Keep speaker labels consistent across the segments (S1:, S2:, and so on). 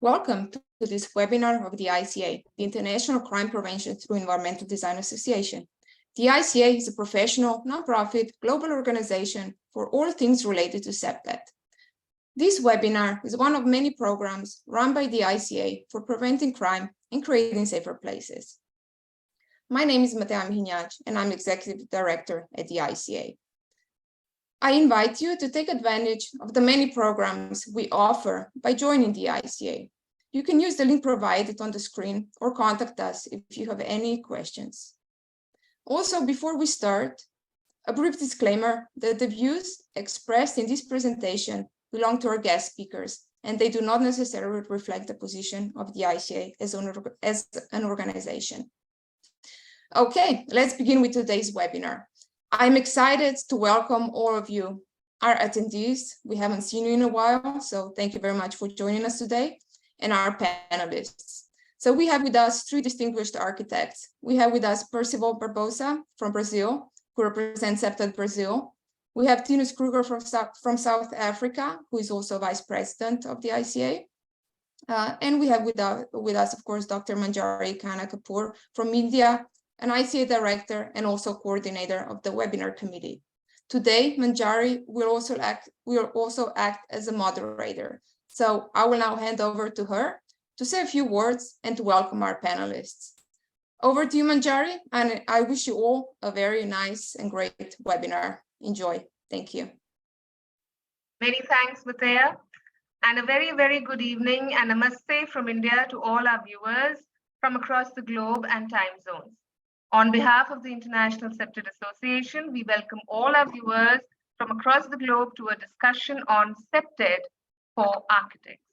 S1: Welcome to this webinar of the ICA, the International Crime Prevention Through Environmental Design Association. The ICA is a professional, nonprofit, global organization for all things related to CPTED. This webinar is one of many programs run by the ICA for preventing crime and creating safer places. My name is Matea Mihinhaj, and I'm Executive Director at the ICA. I invite you to take advantage of the many programs we offer by joining the ICA. You can use the link provided on the screen or contact us if you have any questions. Also, before we start, a brief disclaimer that the views expressed in this presentation belong to our guest speakers, and they do not necessarily reflect the position of the ICA as an organization. Okay, let's begin with today's webinar. I'm excited to welcome all of you, our attendees. We haven't seen you in a while, so thank you very much for joining us today, and our panelists. So we have with us three distinguished architects. We have with us Percival Barbosa from Brazil, who represents CPTED Brazil. We have Tinus Kruger from South Africa, who is also Vice President of the ICA. And we have with us, of course, Dr. Manjari Khanna Kapoor from India, an ICA director and also coordinator of the webinar committee. Today, Manjari will also act as a moderator. So I will now hand over to her to say a few words and to welcome our panelists. Over to you, Manjari, and I wish you all a very nice and great webinar. Enjoy. Thank you.
S2: Many thanks, Matea, and a very, very good evening, and I must say from India to all our viewers from across the globe and time zones. On behalf of the International CPTED Association, we welcome all our viewers from across the globe to a discussion on CPTED for architects.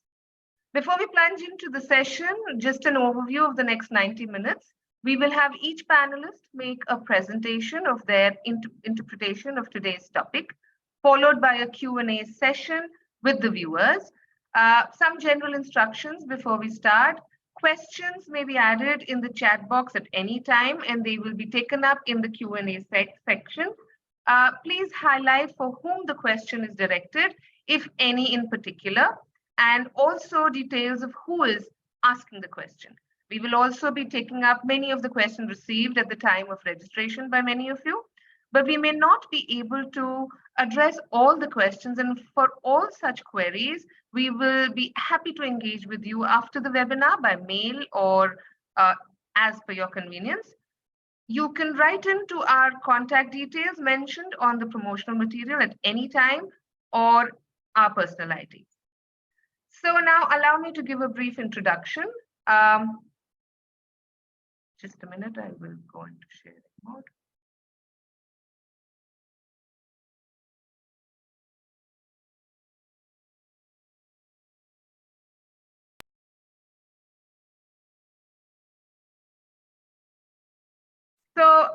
S2: Before we plunge into the session, just an overview of the next 90 minutes. We will have each panelist make a presentation of their interpretation of today's topic, followed by a Q&A session with the viewers. Some general instructions before we start. Questions may be added in the chat box at any time, and they will be taken up in the Q&A section. Please highlight for whom the question is directed, if any in particular, and also details of who is asking the question. We will also be taking up many of the questions received at the time of registration by many of you, but we may not be able to address all the questions, and for all such queries, we will be happy to engage with you after the webinar by mail or as per your convenience. You can write into our contact details mentioned on the promotional material at any time or our personal ID. So now allow me to give a brief introduction. Just a minute, I will go into sharing mode. So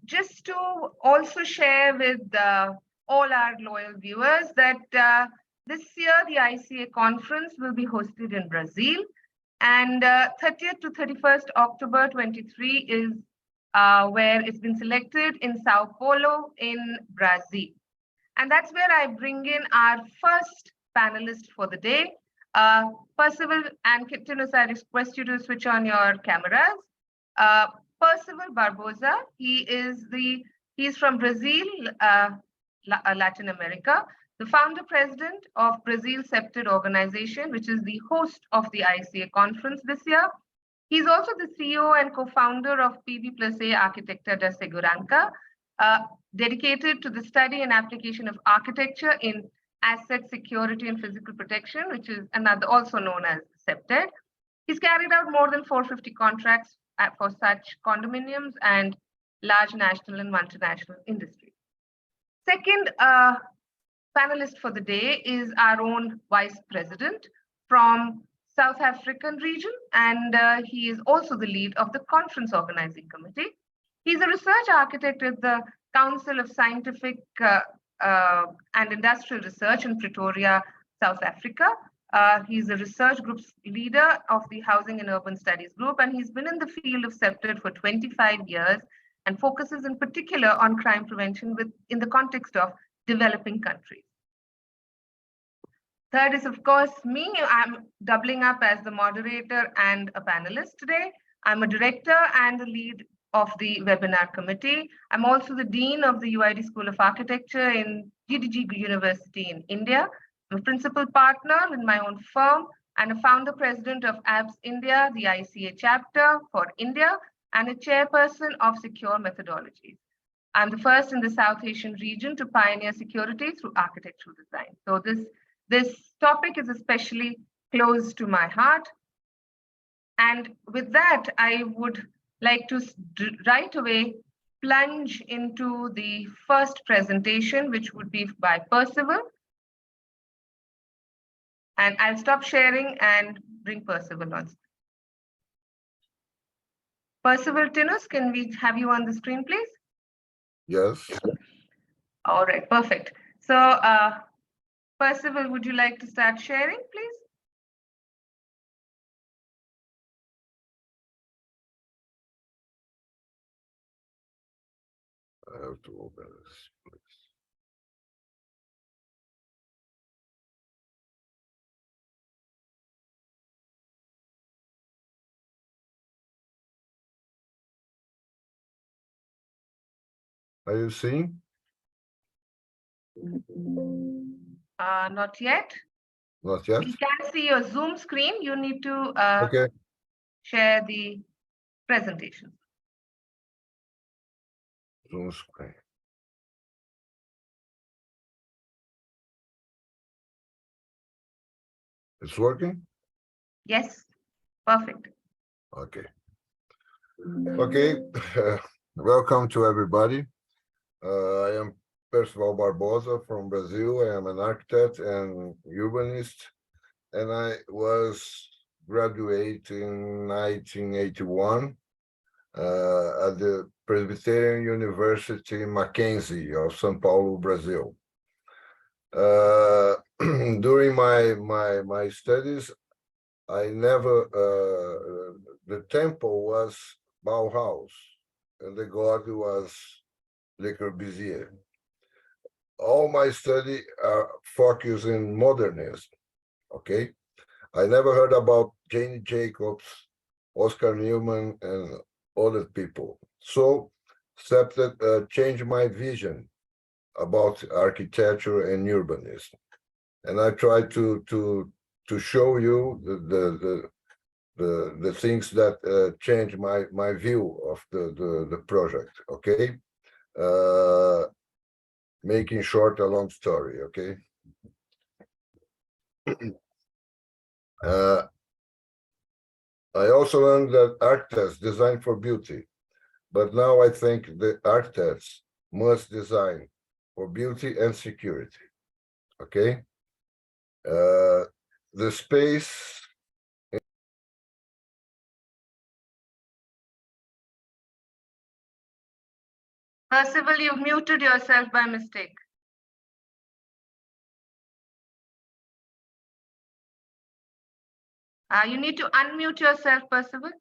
S2: just to also share with all our loyal viewers that this year the ICA conference will be hosted in Brazil, and 30th to 31st October 23 is where it's been selected in Sao Paulo in Brazil. And that's where I bring in our first panelist for the day. Percival and Tinus, I request you to switch on your cameras. Percival Barbosa, he's from Brazil, Latin America, the founder president of Brazil CPTED organization, which is the host of the ICA conference this year. He's also the CEO and co-founder of PV+A Arquitectura da Segurança, dedicated to the study and application of architecture in asset security and physical protection, which is also known as CPTED. He's carried out more than 450 contracts for such condominiums and large national and multinational industry. Second panelist for the day is our own vice president from South African region, and he is also the lead of the conference organizing committee. He's a research architect at the Council of Scientific and Industrial Research in Pretoria, South Africa. He's a research group leader of the Housing and Urban Studies group, and he's been in the field of CPTED for 25 years and focuses in particular on crime prevention in the context of developing countries. Third is, of course, me. I'm doubling up as the moderator and a panelist today. I'm a director and the lead of the webinar committee. I'm also the dean of the UID School of Architecture in GDG University in India. I'm a principal partner in my own firm and a founder president of ABS India, the ICA chapter for India, and a chairperson of Secure Methodologies. I'm the first in the South Asian region to pioneer security through architectural design. So this topic is especially close to my heart. And with that, I would like to right away plunge into the first presentation, which would be by Percival. And I'll stop sharing and bring Percival on. Percival Tinus, can we have you on the screen, please?
S3: Yes.
S2: All right, perfect. So, Percival, would you like to start sharing, please?
S3: I have to open this, please. Are you seeing?
S2: Not yet.
S3: Not yet?
S2: We can see your Zoom screen. You need to
S3: Okay.
S2: share the presentation.
S3: Zoom screen. It's working?
S2: Yes, perfect.
S3: Okay. Okay. Welcome to everybody. I am Percival Barbosa from Brazil. I am an architect and urbanist, and I was graduated in 1981 at the Presbyterian University Mackenzie of São Paulo, Brazil. During my studies, I never the temple was Bauhaus and the god was Le Corbusier. All my study are focused in modernism. Okay, I never heard about Jane Jacobs, Oscar Newman, and other people. So, accepted changed my vision about architecture and urbanism, and I try to show you the things that change my view of the project. Okay, making short a long story. Okay. I also learned that architects design for beauty, but now I think the architects must design for beauty and security. Okay. The space.
S2: Percival, you've muted yourself by mistake. You need to unmute yourself, Percival.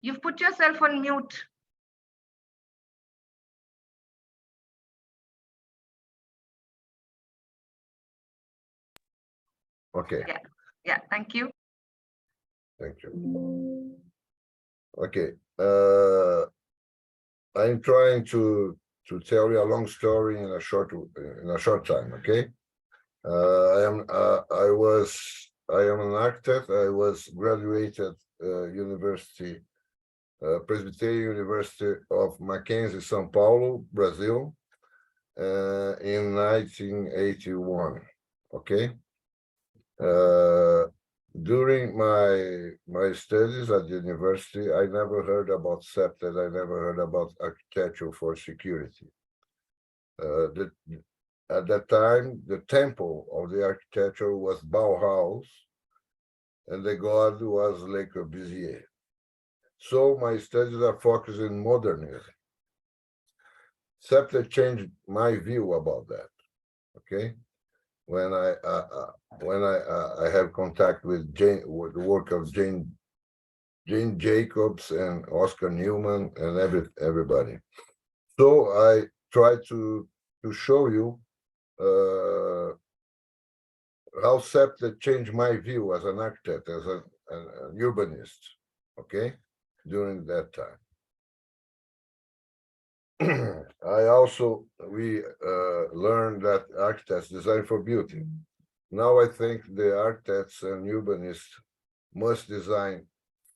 S2: You've put yourself on mute.
S3: Okay.
S2: Yeah, thank you.
S3: Thank you. Okay. I'm trying to tell you a long story in a short time. Okay. I am an architect. I was graduated University Presbyterian University of Mackenzie, São Paulo, Brazil, in 1981. Okay. During my studies at the university, I never heard about CPTED. I never heard about architecture for security. At that time, the temple of the architecture was Bauhaus, and the god was Le Corbusier. So my studies are focused in modernism. CPTED changed my view about that. Okay, when I have contact with the work of Jane Jacobs and Oscar Newman and everybody. So I try to show you how CPTED changed my view as an architect, as an urbanist, okay, during that time. We learned that architects design for beauty. Now I think the architects and urbanists must design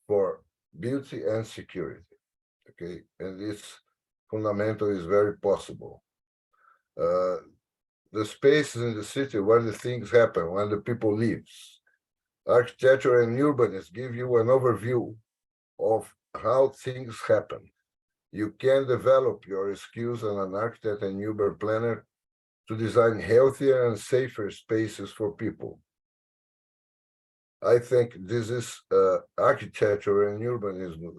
S3: for beauty and security, okay? And this fundamental is very possible. The spaces in the city where the things happen, when the people live. Architecture and urbanists give you an overview of how things happen. You can develop your skills as an architect and urban planner to design healthier and safer spaces for people. I think this is architecture and urbanism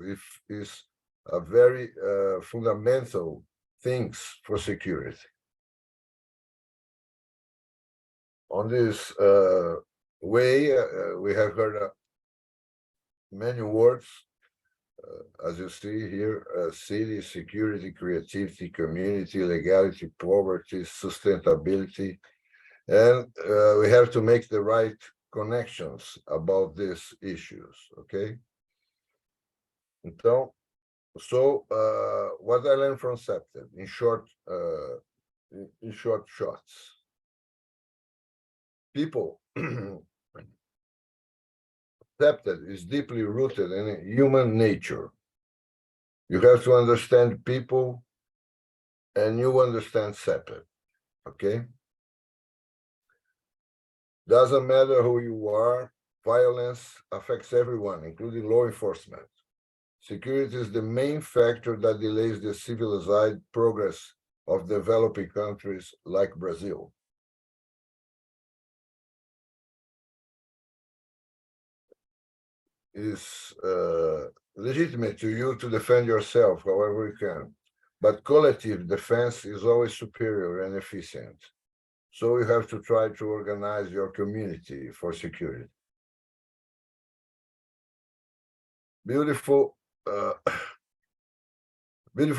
S3: is a very fundamental things for security. On this way, we have heard many words, as you see here, city, security, creativity, community, legality, poverty, sustainability, and we have to make the right connections about these issues, okay? Então, what I learned from CPTED in short shots. People, CPTED is deeply rooted in human nature. You have to understand people and you understand CPTED, okay? Doesn't matter who you are, violence affects everyone, including law enforcement. Security is the main factor that delays the civilized progress of developing countries like Brazil. It's legitimate to you to defend yourself however you can, but collective defense is always superior and efficient. So you have to try to organize your community for security. Beautiful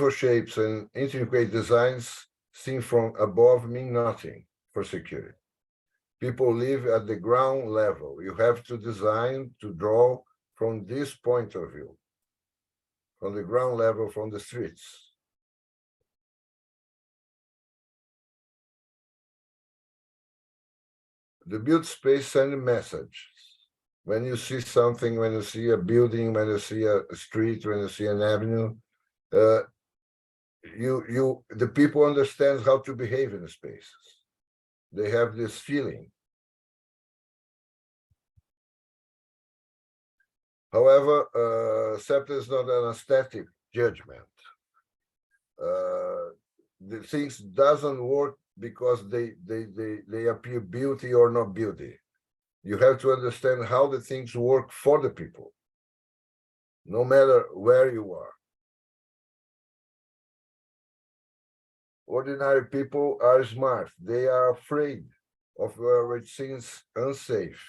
S3: shapes and intricate designs seen from above mean nothing for security. People live at the ground level. You have to design, to draw from this point of view, from the ground level, from the streets. The built space sends a message. When you see something, when you see a building, when you see a street, when you see an avenue, the people understand how to behave in the spaces. They have this feeling. However, CPTED is not an aesthetic judgment. The things doesn't work because they appear beauty or not beauty. You have to understand how the things work for the people, no matter where you are. Ordinary people are smart. They are afraid of which seems unsafe.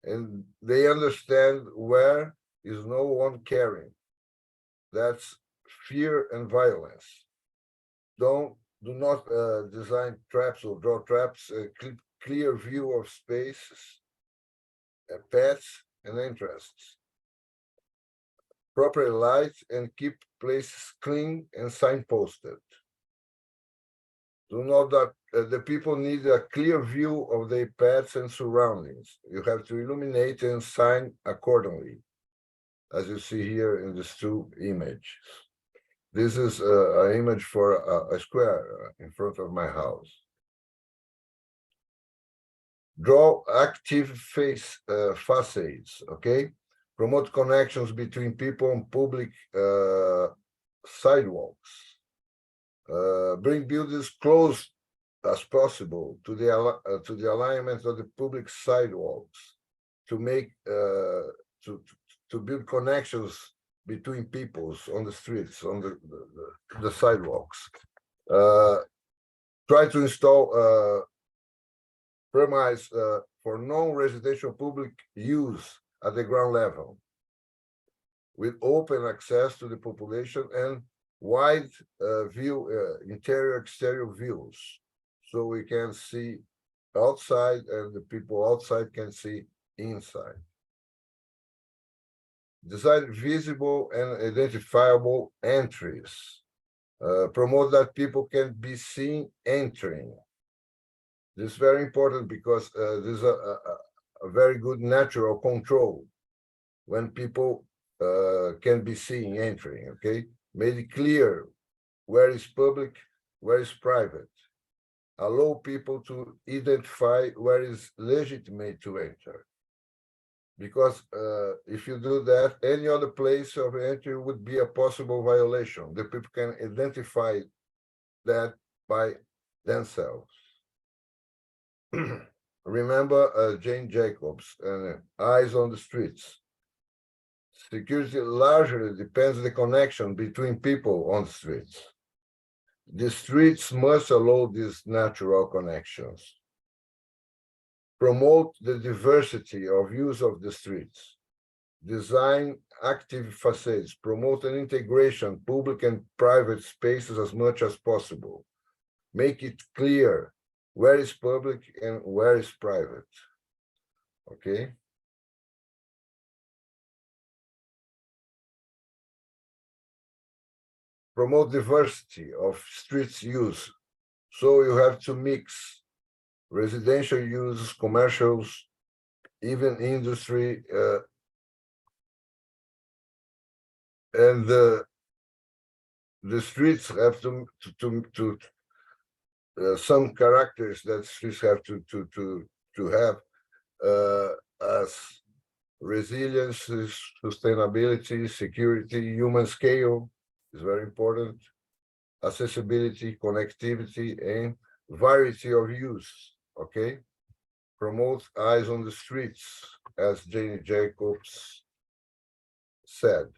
S3: And they understand where is no one caring. That's fear and violence. Do not design traps or draw traps. Clear view of spaces, paths and entrances. Proper light and keep places clean and signposted. Do not that the people need a clear view of their paths and surroundings. You have to illuminate and sign accordingly, as you see here in these two images. This is an image for a square in front of my house. Draw active facades, okay? Promote connections between people and public sidewalks. Bring buildings close as possible to the alignment of the public sidewalks to make to build connections between peoples on the streets, on the sidewalks. Try to install premise for non-residential public use at the ground level with open access to the population and wide view, interior, exterior views. so we can see outside and the people outside can see inside. Design visible and identifiable entries. Promote that people can be seen entering. This is very important because this is a very good natural control when people can be seen entering, okay? Made it clear where is public, where is private. Allow people to identify where is legitimate to enter. Because if you do that, any other place of entry would be a possible violation. The people can identify that by themselves. Remember Jane Jacobs and Eyes on the Streets. Security largely depends on the connection between people on the streets. The streets must allow these natural connections. Promote the diversity of use of the streets. Design active facades. Promote an integration, public and private spaces as much as possible. Make it clear where is public and where is private. Okay. Promote diversity of streets use. So you have to mix residential use, commercials, even industry, and the streets have to some characters that streets have to have as resilience, sustainability, security, human scale is very important, accessibility, connectivity, and variety of use, okay? Promote eyes on the streets, as Jane Jacobs said.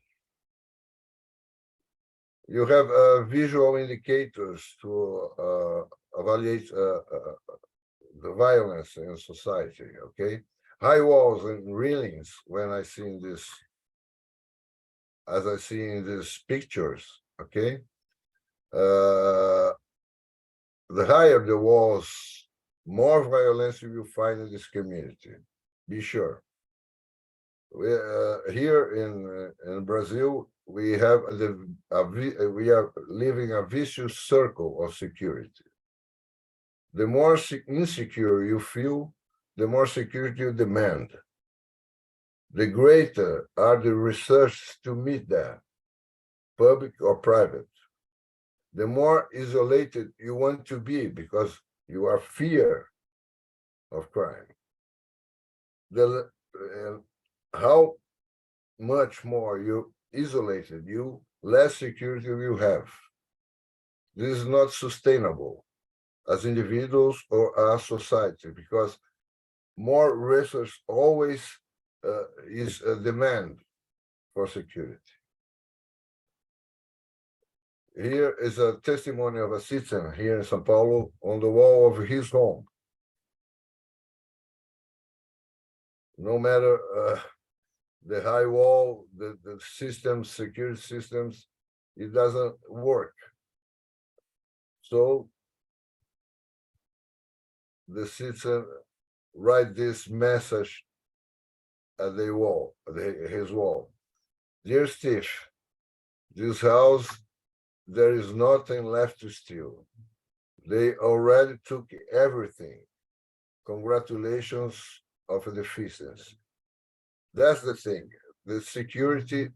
S3: You have visual indicators to evaluate the violence in society, okay? High walls and railings, when I see in this, as I see in these pictures, okay? The higher the walls, more violence you will find in this community, be sure. Here in Brazil, we have we are living a vicious circle of security. The more insecure you feel, the more security you demand. The greater are the research to meet that, public or private. The more isolated you want to be because you are fear of crime. How much more you isolated, you less security you have. This is not sustainable as individuals or as society, because more research always is a demand for security. Here is a testimony of a citizen here in São Paulo on the wall of his home. No matter the high wall, the systems, security systems, it doesn't work. So the citizen write this message at the wall, his wall. Dear Steve, this house, there is nothing left to steal. They already took everything. Congratulations of the deficiency. That's the thing. The security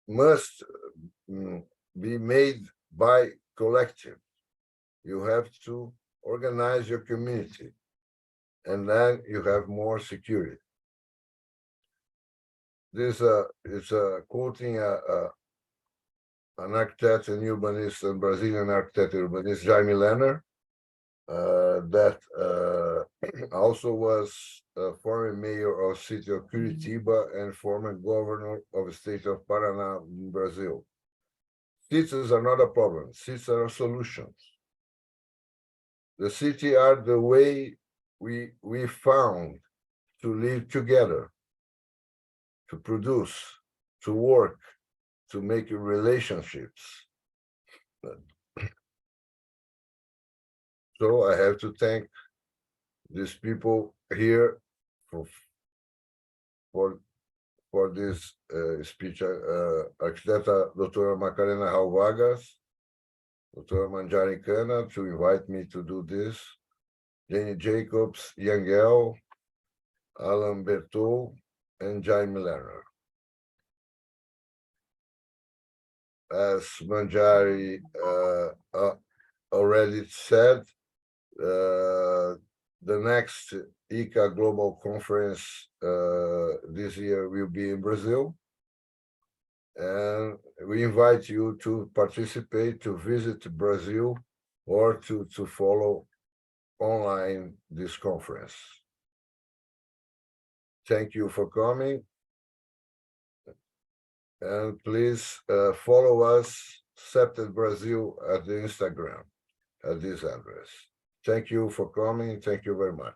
S3: must be made by collective. You have to organize your community, and then you have more security. This is quoting an architect and urbanist, a Brazilian architect urbanist, Jaime Lerner, that also was former mayor of city of Curitiba and former governor of the state of Paraná in Brazil. Cities are not a problem. Cities are solutions. The city are the way we found to live together, to produce, to work, to make relationships. So I have to thank these people here for this speech. Arquiteta Doutora Macarena Raul Vargas, Doutora Manjari Khanna to invite me to do this, Jenny Jacobs, Yangel, Alan Bertou, and Jaime Lerner. As Manjari already said, the next ICA Global Conference this year will be in Brazil. And we invite you to participate, to visit Brazil, or to follow online this conference. Thank you for coming. And please follow us, CPTED Brazil, at the Instagram, at this address. Thank you for coming. Thank you very much.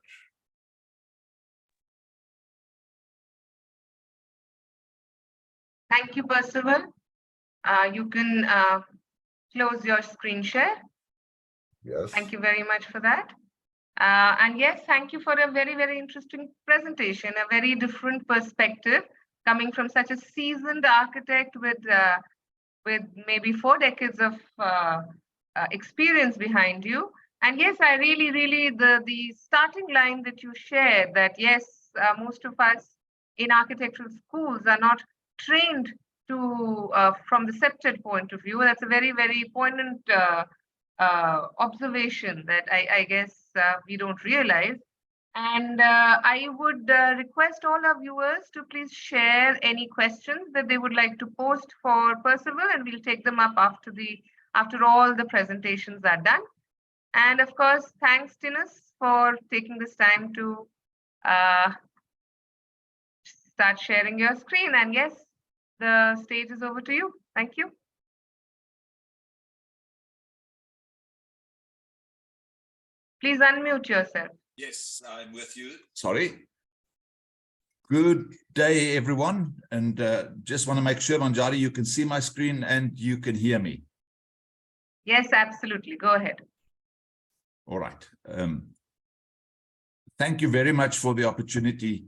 S2: Thank you, Percival. You can close your screen share.
S3: Yes.
S2: Thank you very much for that. And yes, thank you for a very, very interesting presentation, a very different perspective coming from such a seasoned architect with maybe 4 decades of experience behind you. And yes, I really, the starting line that you shared, that yes, most of us in architectural schools are not trained to from the CPTED point of view. That's a very, very poignant observation that I guess we don't realize. And I would request all our viewers to please share any questions that they would like to post for Percival, and we'll take them up after all the presentations are done. And of course, thanks, Tinus, for taking this time to start sharing your screen. And yes, the stage is over to you. Thank you. Please unmute yourself.
S4: Yes, I'm with you. Sorry. Good day, everyone. And just want to make sure, Manjari, you can see my screen and you can hear me.
S2: Yes, absolutely. Go ahead.
S4: All right. Thank you very much for the opportunity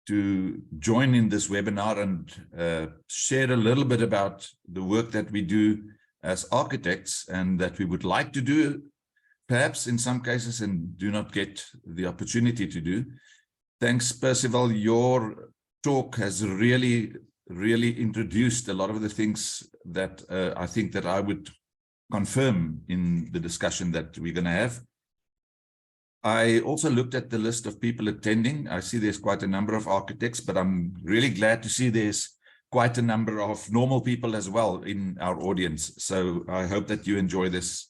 S4: to join in this webinar and share a little bit about the work that we do as architects and that we would like to do, perhaps in some cases, and do not get the opportunity to do. Thanks, Percival. Your talk has really introduced a lot of the things that I think that I would confirm in the discussion that we're going to have. I also looked at the list of people attending. I see there's quite a number of architects, but I'm really glad to see there's quite a number of normal people as well in our audience. So I hope that you enjoy this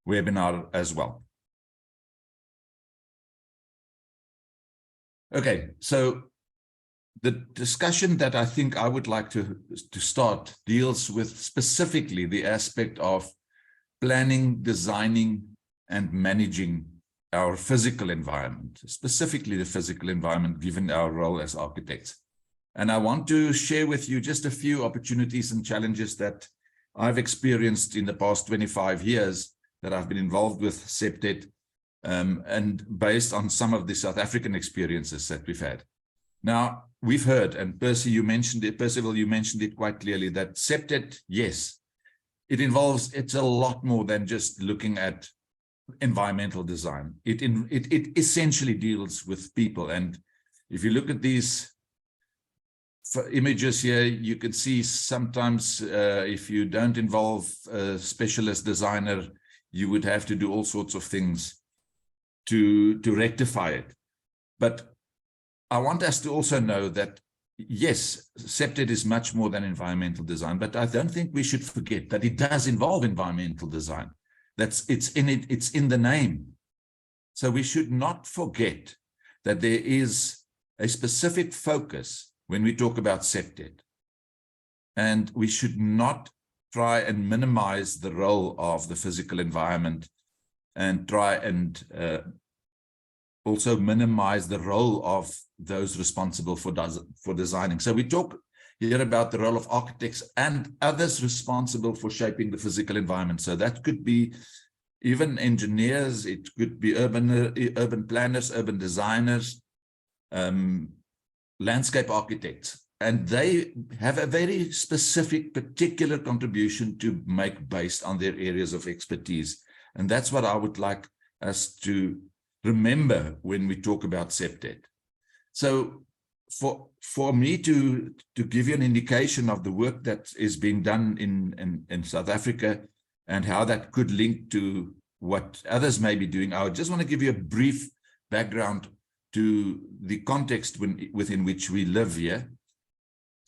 S4: webinar as well. Okay, so the discussion that I think I would like to start deals with specifically the aspect of planning, designing, and managing our physical environment, specifically the physical environment, given our role as architects. And I want to share with you just a few opportunities and challenges that I've experienced in the past 25 years that I've been involved with CPTED, and based on some of the South African experiences that we've had. Now, we've heard, and Percival, you mentioned it quite clearly, that CPTED, yes, it's a lot more than just looking at environmental design. It essentially deals with people. And if you look at these images here, you can see sometimes if you don't involve a specialist designer, you would have to do all sorts of things to rectify it. But I want us to also know that, yes, CPTED is much more than environmental design, but I don't think we should forget that it does involve environmental design. It's in the name. So we should not forget that there is a specific focus when we talk about CPTED. And we should not try and minimize the role of the physical environment and try and also minimize the role of those responsible for designing. So we talk here about the role of architects and others responsible for shaping the physical environment. So that could be even engineers, it could be urban planners, urban designers, landscape architects. And they have a very specific, particular contribution to make based on their areas of expertise. And that's what I would like us to remember when we talk about CPTED. So for me to give you an indication of the work that is being done in South Africa and how that could link to what others may be doing, I would just want to give you a brief background to the context within which we live here.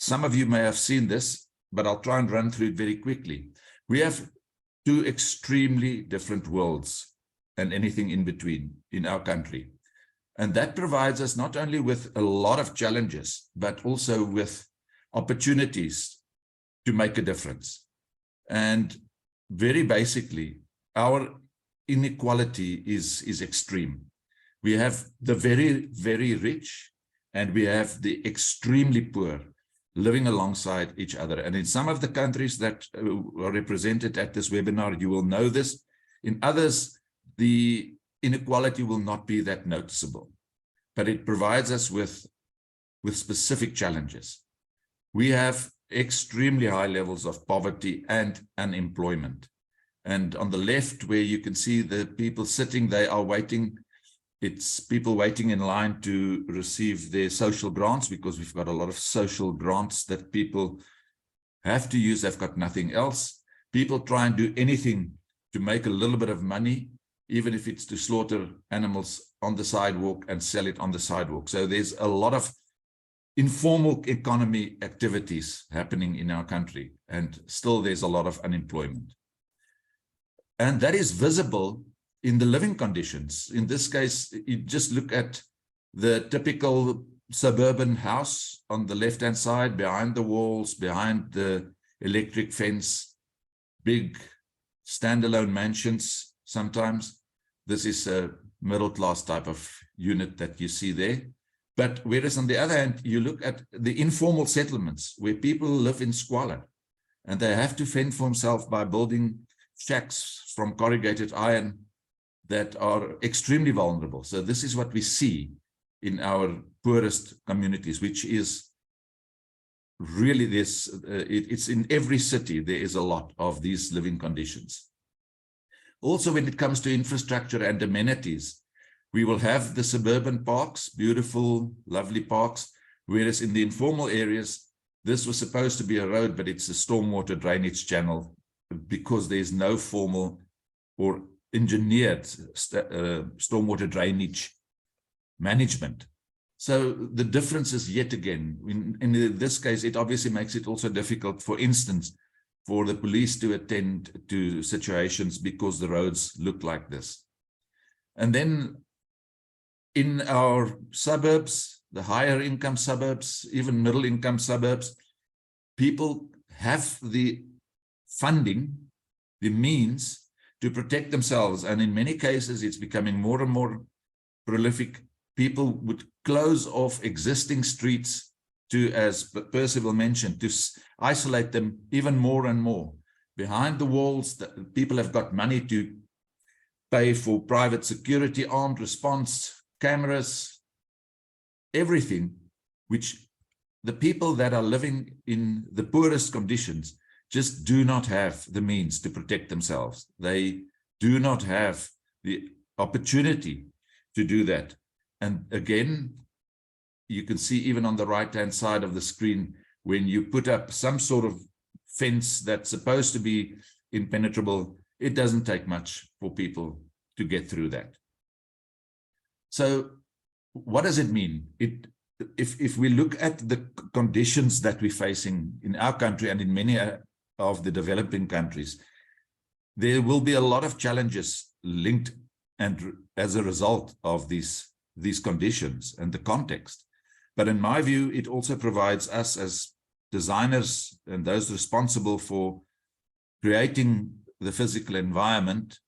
S4: Some of you may have seen this, but I'll try and run through it very quickly. We have two extremely different worlds and anything in between in our country. And that provides us not only with a lot of challenges, but also with opportunities to make a difference. And very basically, our inequality is extreme. We have the very, very rich, and we have the extremely poor living alongside each other. And in some of the countries that are represented at this webinar, you will know this. In others, the inequality will not be that noticeable, but it provides us with specific challenges. We have extremely high levels of poverty and unemployment. And on the left, where you can see the people sitting, they are waiting. It's people waiting in line to receive their social grants, because we've got a lot of social grants that people have to use. They've got nothing else. People try and do anything to make a little bit of money, even if it's to slaughter animals on the sidewalk and sell it on the sidewalk. So there's a lot of informal economy activities happening in our country, and still there's a lot of unemployment. And that is visible in the living conditions. In this case, you just look at the typical suburban house on the left-hand side, behind the walls, behind the electric fence, big standalone mansions sometimes. This is a middle-class type of unit that you see there. But whereas on the other hand, you look at the informal settlements where people live in squalor, and they have to fend for themselves by building shacks from corrugated iron that are extremely vulnerable. So this is what we see in our poorest communities, which is really this, it's in every city, there is a lot of these living conditions. Also, when it comes to infrastructure and amenities, we will have the suburban parks, beautiful, lovely parks, whereas in the informal areas, this was supposed to be a road, but it's a stormwater drainage channel, because there's no formal or engineered stormwater drainage management. So the difference is, yet again, in this case, it obviously makes it also difficult, for instance, for the police to attend to situations because the roads look like this. And then in our suburbs, the higher income suburbs, even middle income suburbs, people have the funding, the means to protect themselves. And in many cases, it's becoming more and more prolific. People would close off existing streets to, as Percival mentioned, to isolate them even more and more. Behind the walls, people have got money to pay for private security, armed response, cameras, everything, which the people that are living in the poorest conditions just do not have the means to protect themselves. They do not have the opportunity to do that. And again, you can see even on the right-hand side of the screen, when you put up some sort of fence that's supposed to be impenetrable, it doesn't take much for people to get through that. So what does it mean? If we look at the conditions that we're facing in our country and in many of the developing countries, there will be a lot of challenges linked and as a result of these conditions and the context. But in my view, it also provides us as designers and those responsible for creating the physical environment,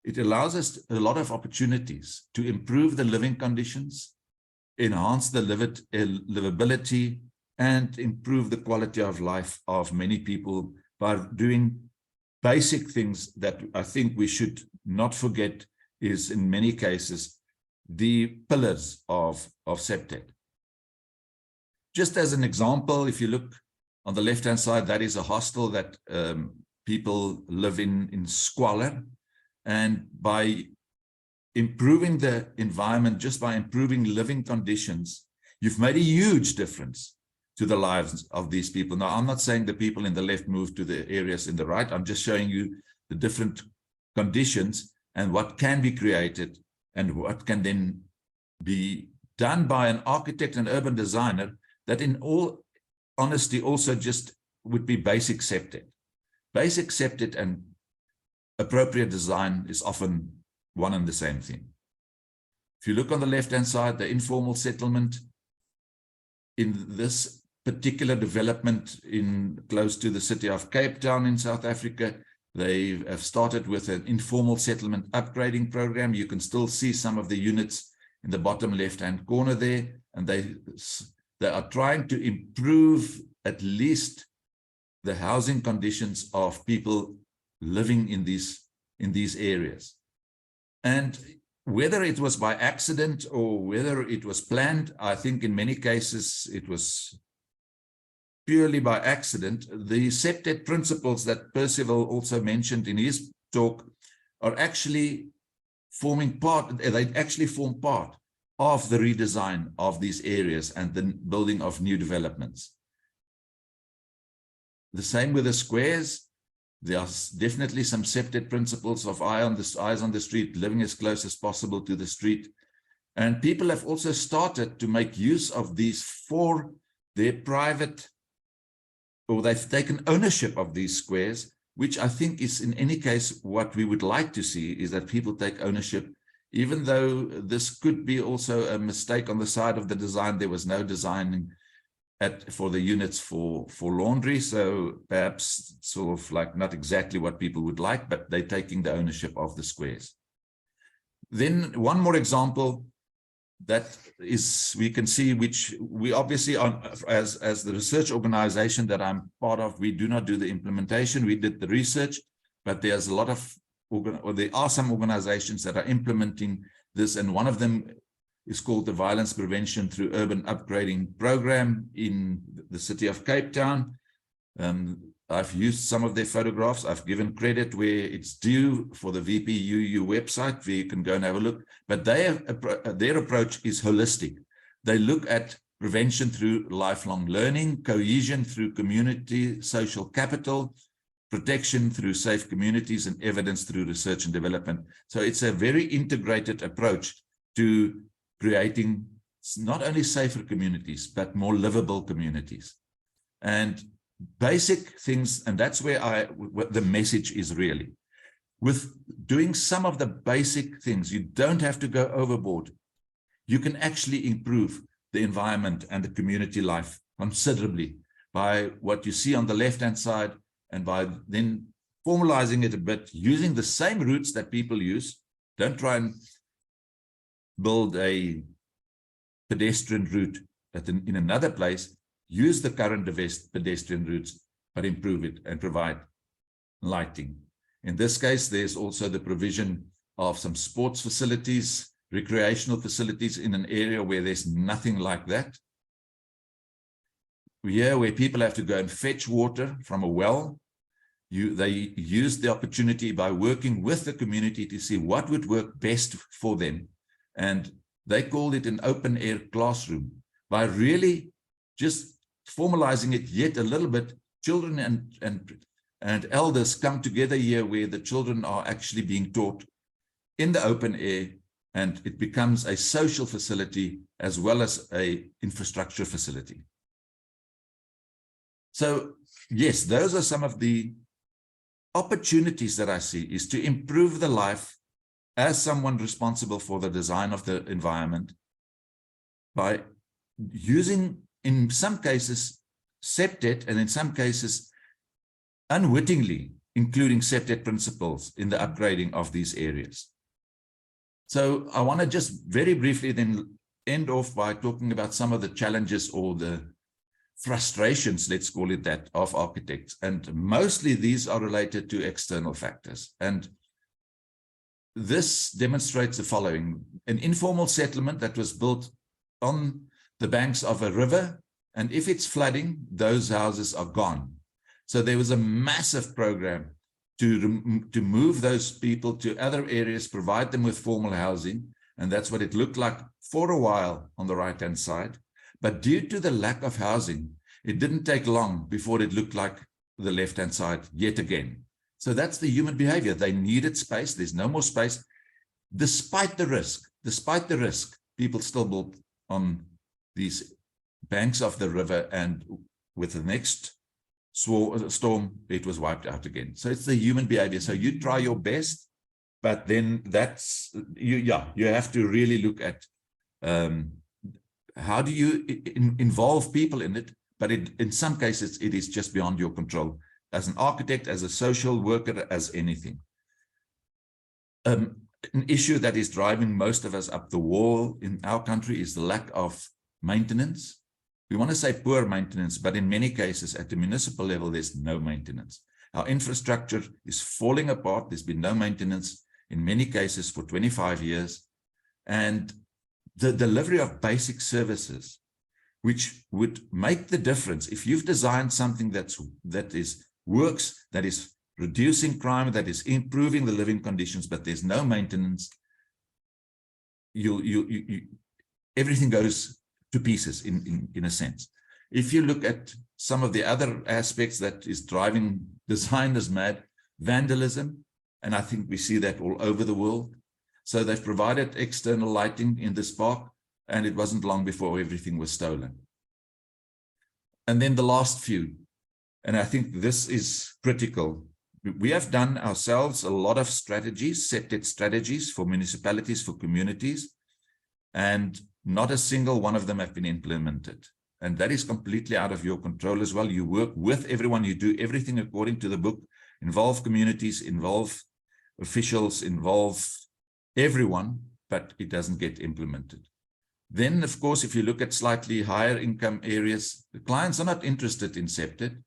S4: it allows us a lot of opportunities to improve the living conditions, enhance the livability, and improve the quality of life of many people by doing basic things that I think we should not forget is in many cases the pillars of CPTED. Just as an example, if you look on the left-hand side, that is a hostel that people live in squalor. And by improving the environment, just by improving living conditions, you've made a huge difference to the lives of these people. Now, I'm not saying the people in the left move to the areas in the right. I'm just showing you the different conditions and what can be created and what can then be done by an architect and urban designer that, in all honesty, also just would be basic CPTED. Basic CPTED and appropriate design is often one and the same thing. If you look on the left-hand side, the informal settlement in this particular development close to the city of Cape Town in South Africa, they have started with an informal settlement upgrading program. You can still see some of the units in the bottom left-hand corner there, and they are trying to improve at least the housing conditions of people living in these areas. And whether it was by accident or whether it was planned, I think in many cases it was purely by accident. The CPTED principles that Percival also mentioned in his talk are actually forming part, they actually form part of the redesign of these areas and the building of new developments. The same with the squares. There are definitely some CPTED principles of eyes on the street, living as close as possible to the street. And people have also started to make use of these for their private, or they've taken ownership of these squares, which I think is in any case what we would like to see, is that people take ownership, even though this could be also a mistake on the side of the design. There was no design for the units for laundry, so perhaps sort of like not exactly what people would like, but they're taking the ownership of the squares. Then one more example that is, we can see, which we obviously, as the research organization that I'm part of, we do not do the implementation. We did the research, but there's a lot of, or there are some organizations that are implementing this, and one of them is called the Violence Prevention Through Urban Upgrading Program in the city of Cape Town. I've used some of their photographs. I've given credit where it's due for the VPUU website, where you can go and have a look. But their approach is holistic. They look at prevention through lifelong learning, cohesion through community social capital, protection through safe communities, and evidence through research and development. So it's a very integrated approach to creating not only safer communities, but more livable communities. And basic things, and that's where the message is really. With doing some of the basic things, you don't have to go overboard. You can actually improve the environment and the community life considerably by what you see on the left-hand side, and by then formalizing it a bit, using the same routes that people use. Don't try and build a pedestrian route in another place. Use the current pedestrian routes, but improve it and provide lighting. In this case, there's also the provision of some sports facilities, recreational facilities in an area where there's nothing like that. Here, where people have to go and fetch water from a well, they use the opportunity by working with the community to see what would work best for them. And they called it an open air classroom. By really just formalizing it yet a little bit, children and elders come together here, where the children are actually being taught in the open air, and it becomes a social facility as well as an infrastructure facility. So yes, those are some of the opportunities that I see, is to improve the life as someone responsible for the design of the environment by using, in some cases, CPTED, and in some cases, unwittingly including CPTED principles in the upgrading of these areas. So I want to just very briefly then end off by talking about some of the challenges or the frustrations, let's call it that, of architects. And mostly these are related to external factors. And this demonstrates the following: an informal settlement that was built on the banks of a river, and if it's flooding, those houses are gone. So there was a massive program to move those people to other areas, provide them with formal housing, and that's what it looked like for a while on the right-hand side. But due to the lack of housing, it didn't take long before it looked like the left-hand side yet again. So that's the human behavior. They needed space. There's no more space. Despite the risk, people still built on these banks of the river, and with the next storm, it was wiped out again. So it's the human behavior. So you try your best, but then that's, you have to really look at how do you involve people in it, but in some cases, it is just beyond your control. As an architect, as a social worker, as anything. An issue that is driving most of us up the wall in our country is the lack of maintenance. We want to say poor maintenance, but in many cases at the municipal level, there's no maintenance. Our infrastructure is falling apart. There's been no maintenance in many cases for 25 years. And the delivery of basic services, which would make the difference, if you've designed something that works, that is reducing crime, that is improving the living conditions, but there's no maintenance, everything goes to pieces in a sense. If you look at some of the other aspects that is driving designers mad, vandalism, and I think we see that all over the world. So they've provided external lighting in this park, and it wasn't long before everything was stolen. And then the last few, and I think this is critical. We have done ourselves a lot of strategies, CPTED strategies for municipalities, for communities, and not a single one of them have been implemented. And that is completely out of your control as well. You work with everyone, you do everything according to the book, involve communities, involve officials, involve everyone, but it doesn't get implemented. Then, of course, if you look at slightly higher income areas, the clients are not interested in CPTED,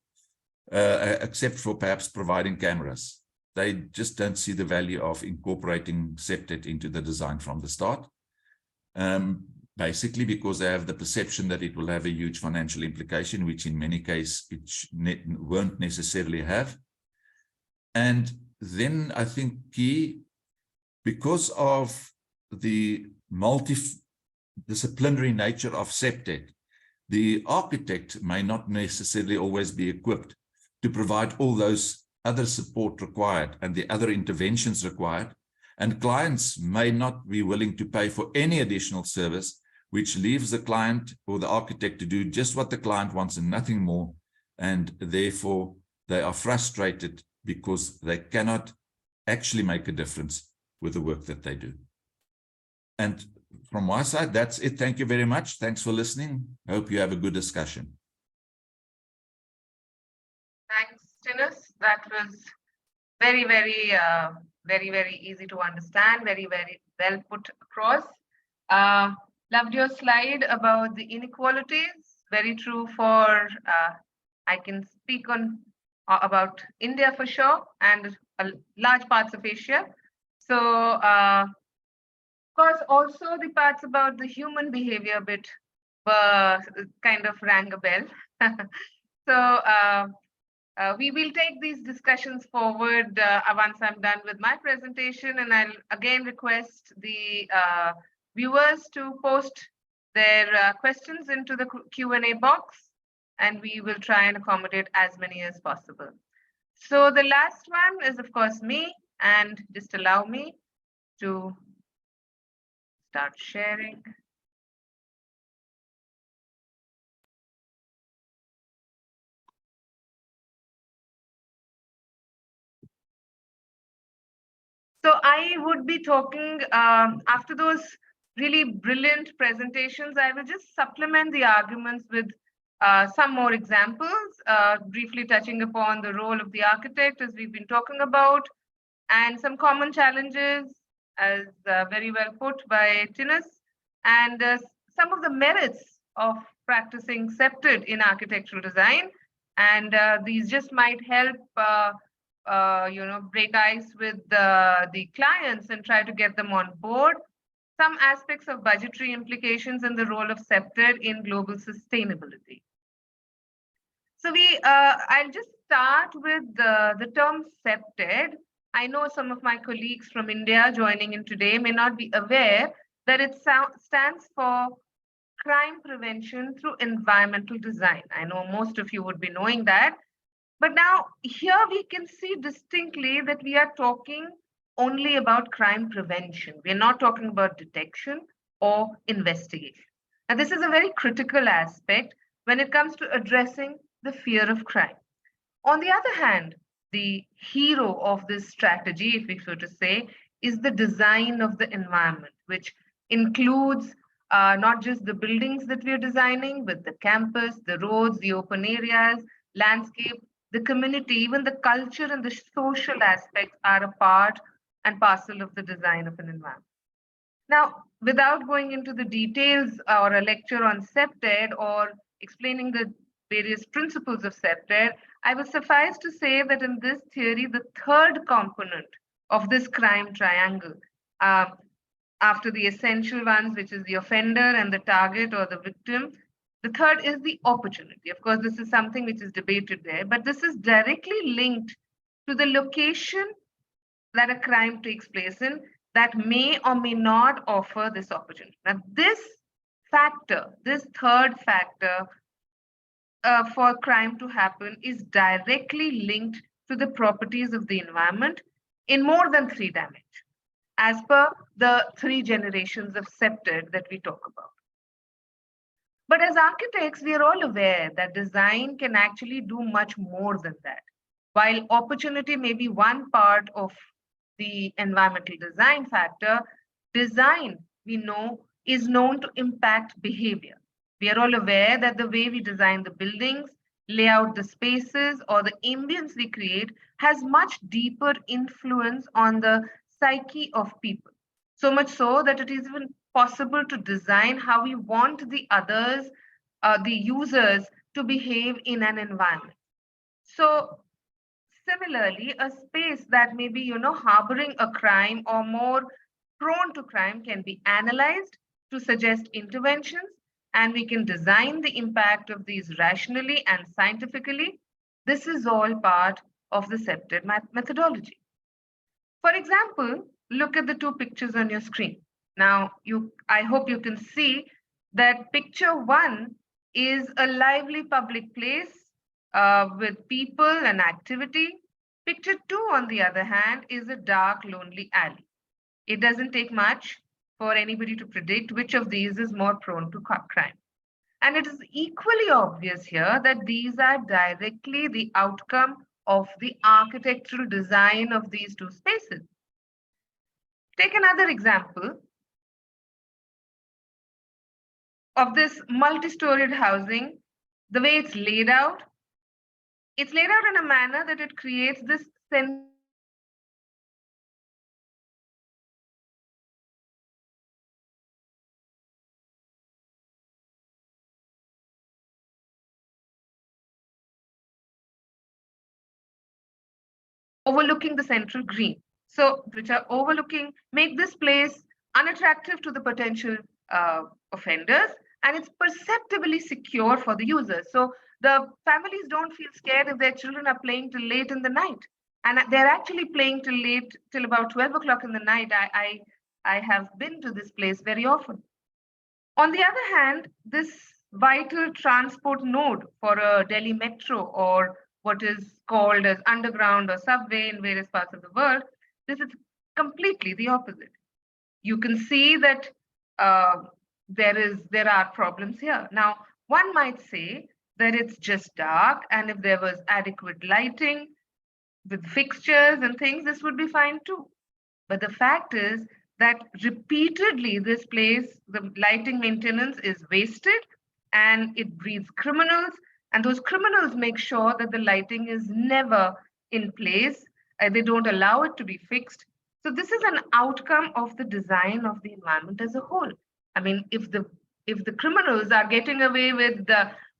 S4: except for perhaps providing cameras. They just don't see the value of incorporating CPTED into the design from the start, basically because they have the perception that it will have a huge financial implication, which in many cases it won't necessarily have. And then I think key, because of the multidisciplinary nature of CPTED, the architect may not necessarily always be equipped to provide all those other support required and the other interventions required, and clients may not be willing to pay for any additional service, which leaves the client or the architect to do just what the client wants and nothing more, and therefore they are frustrated because they cannot actually make a difference with the work that they do. And from my side, that's it. Thank you very much. Thanks for listening. Hope you have a good discussion.
S2: Thanks, Tinus. That was very, very easy to understand, very well put across. Loved your slide about the inequalities. Very true for, I can speak on about India for sure, and large parts of Asia. So, of course, also the parts about the human behavior bit kind of rang a bell. So we will take these discussions forward once I'm done with my presentation, and I'll again request the viewers to post their questions into the Q&A box, and we will try and accommodate as many as possible. So the last one is, of course, me, and just allow me to start sharing. So I would be talking, after those really brilliant presentations, I will just supplement the arguments with some more examples, briefly touching upon the role of the architect as we've been talking about, and some common challenges as very well put by Tinus, and some of the merits of practicing CPTED in architectural design. And these just might help break ice with the clients and try to get them on board. Some aspects of budgetary implications and the role of CPTED in global sustainability. So I'll just start with the term CPTED. I know some of my colleagues from India joining in today may not be aware that it stands for crime prevention through environmental design. I know most of you would be knowing that. But now here we can see distinctly that we are talking only about crime prevention. We're not talking about detection or investigation. And this is a very critical aspect when it comes to addressing the fear of crime. On the other hand, the hero of this strategy, if we so to say, is the design of the environment, which includes not just the buildings that we are designing, but the campus, the roads, the open areas, landscape, the community, even the culture and the social aspects are a part and parcel of the design of an environment. Now, without going into the details or a lecture on CPTED or explaining the various principles of CPTED, I will suffice to say that in this theory, the third component of this crime triangle, after the essential ones, which is the offender and the target or the victim, the third is the opportunity. Of course, this is something which is debated there, but this is directly linked to the location that a crime takes place in that may or may not offer this opportunity. Now, this factor, this third factor for crime to happen is directly linked to the properties of the environment in more than 3 dimensions, as per the 3 generations of CPTED that we talk about. But as architects, we are all aware that design can actually do much more than that. While opportunity may be one part of the environmental design factor, design, we know, is known to impact behavior. We are all aware that the way we design the buildings, lay out the spaces, or the ambience we create has much deeper influence on the psyche of people. So much so that it is even possible to design how we want the others, the users, to behave in an environment. So similarly, a space that may be, harboring a crime or more prone to crime can be analyzed to suggest interventions, and we can design the impact of these rationally and scientifically. This is all part of the CPTED methodology. For example, look at the 2 pictures on your screen. Now, I hope you can see that picture 1 is a lively public place with people and activity. Picture 2, on the other hand, is a dark, lonely alley. It doesn't take much for anybody to predict which of these is more prone to crime. And it is equally obvious here that these are directly the outcome of the architectural design of these 2 spaces. Take another example of this multi-storied housing. The way it's laid out in a manner that it creates this sense overlooking the central green. So, which are overlooking, make this place unattractive to the potential offenders, and it's perceptibly secure for the users. So the families don't feel scared if their children are playing till late in the night. And they're actually playing till about 12 o'clock in the night. I have been to this place very often. On the other hand, this vital transport node for a Delhi metro, or what is called as underground or subway in various parts of the world, this is completely the opposite. You can see that there are problems here. Now, one might say that it's just dark, and if there was adequate lighting with fixtures and things, this would be fine too. But the fact is that repeatedly this place, the lighting maintenance is wasted, and it breeds criminals, and those criminals make sure that the lighting is never in place. They don't allow it to be fixed. So this is an outcome of the design of the environment as a whole. I mean, if the criminals are getting away with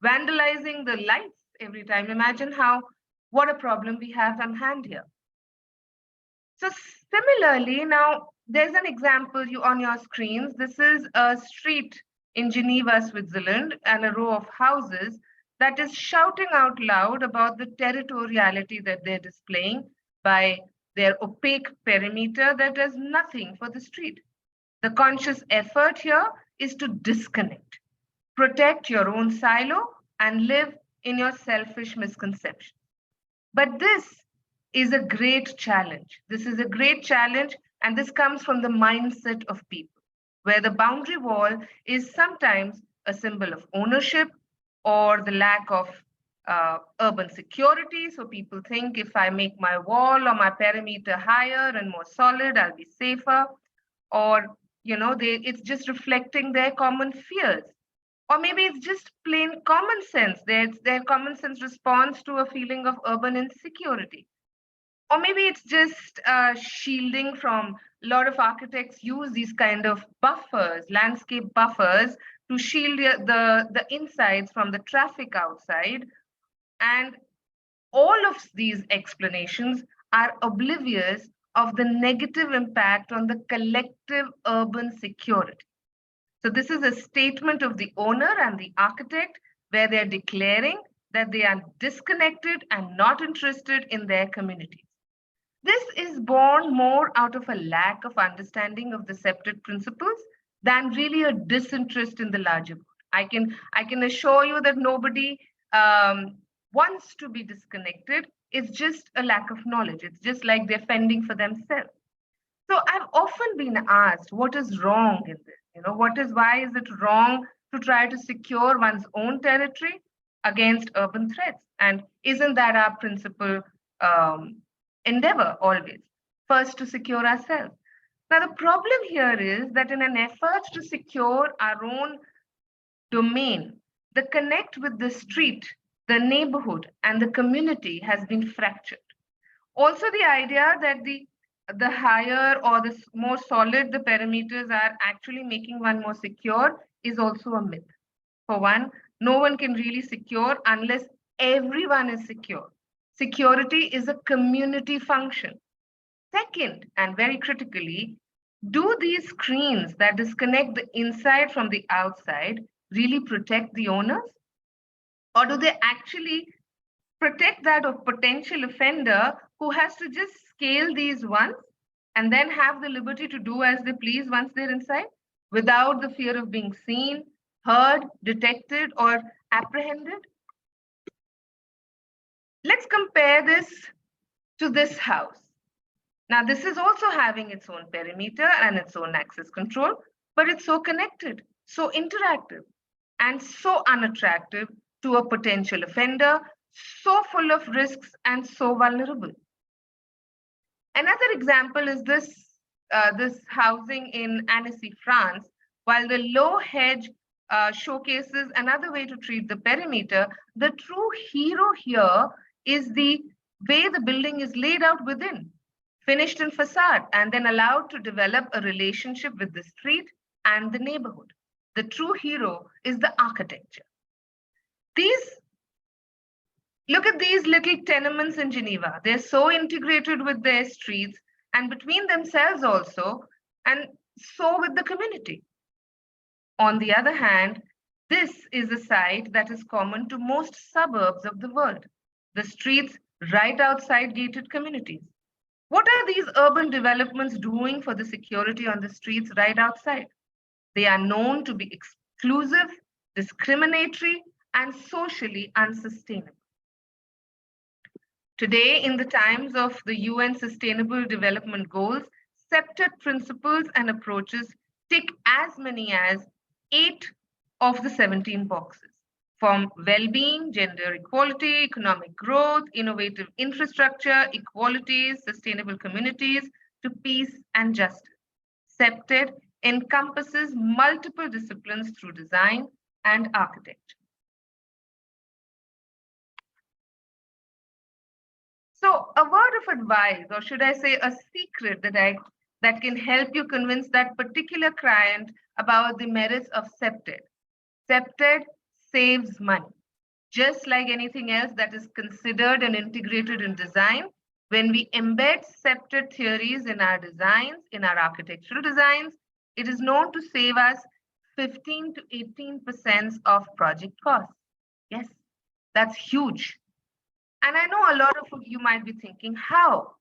S2: vandalizing the lights every time, imagine how what a problem we have on hand here. So similarly, now there's an example on your screens. This is a street in Geneva, Switzerland, and a row of houses that is shouting out loud about the territoriality that they're displaying by their opaque perimeter that does nothing for the street. The conscious effort here is to disconnect, protect your own silo, and live in your selfish misconception. But this is a great challenge. This is a great challenge, and this comes from the mindset of people, where the boundary wall is sometimes a symbol of ownership or the lack of urban security. So people think if I make my wall or my perimeter higher and more solid, I'll be safer. Or, it's just reflecting their common fears. Or maybe it's just plain common sense. Their common sense response to a feeling of urban insecurity. Or maybe it's just shielding from, a lot of architects use these kind of buffers, landscape buffers, to shield the insides from the traffic outside. And all of these explanations are oblivious of the negative impact on the collective urban security. So this is a statement of the owner and the architect where they're declaring that they are disconnected and not interested in their communities. This is born more out of a lack of understanding of the CPTED principles than really a disinterest in the larger good. I can assure you that nobody wants to be disconnected. It's just a lack of knowledge. It's just like they're fending for themselves. So I've often been asked, what is wrong in this? Why is it wrong to try to secure one's own territory against urban threats? And isn't that our principal endeavor always? First, to secure ourselves. Now, the problem here is that in an effort to secure our own domain, the connect with the street, the neighborhood, and the community has been fractured. Also, the idea that the higher or the more solid the perimeters are actually making one more secure is also a myth. For one, no one can really secure unless everyone is secure. Security is a community function. Second, and very critically, do these screens that disconnect the inside from the outside really protect the owners? Or do they actually protect that of potential offender who has to just scale these ones and then have the liberty to do as they please once they're inside without the fear of being seen, heard, detected, or apprehended? Let's compare this to this house. Now, this is also having its own perimeter and its own access control, but it's so connected, so interactive, and so unattractive to a potential offender, so full of risks and so vulnerable. Another example is this housing in Annecy, France. While the low hedge showcases another way to treat the perimeter, the true hero here is the way the building is laid out within, finished in facade, and then allowed to develop a relationship with the street and the neighborhood. The true hero is the architecture. Look at these little tenements in Geneva. They're so integrated with their streets and between themselves also, and so with the community. On the other hand, this is a site that is common to most suburbs of the world, the streets right outside gated communities. What are these urban developments doing for the security on the streets right outside? They are known to be exclusive, discriminatory, and socially unsustainable. Today, in the times of the UN Sustainable Development Goals, CPTED principles and approaches tick as many as 8 of the 17 boxes, from well-being, gender equality, economic growth, innovative infrastructure, equalities, sustainable communities, to peace and justice. CPTED encompasses multiple disciplines through design and architecture. So a word of advice, or should I say a secret that can help you convince that particular client about the merits of CPTED. CPTED saves money. Just like anything else that is considered and integrated in design, when we embed CPTED theories in our designs, in our architectural designs, it is known to save us 15 to 18% of project costs. Yes, that's huge. And I know a lot of you might be thinking, how?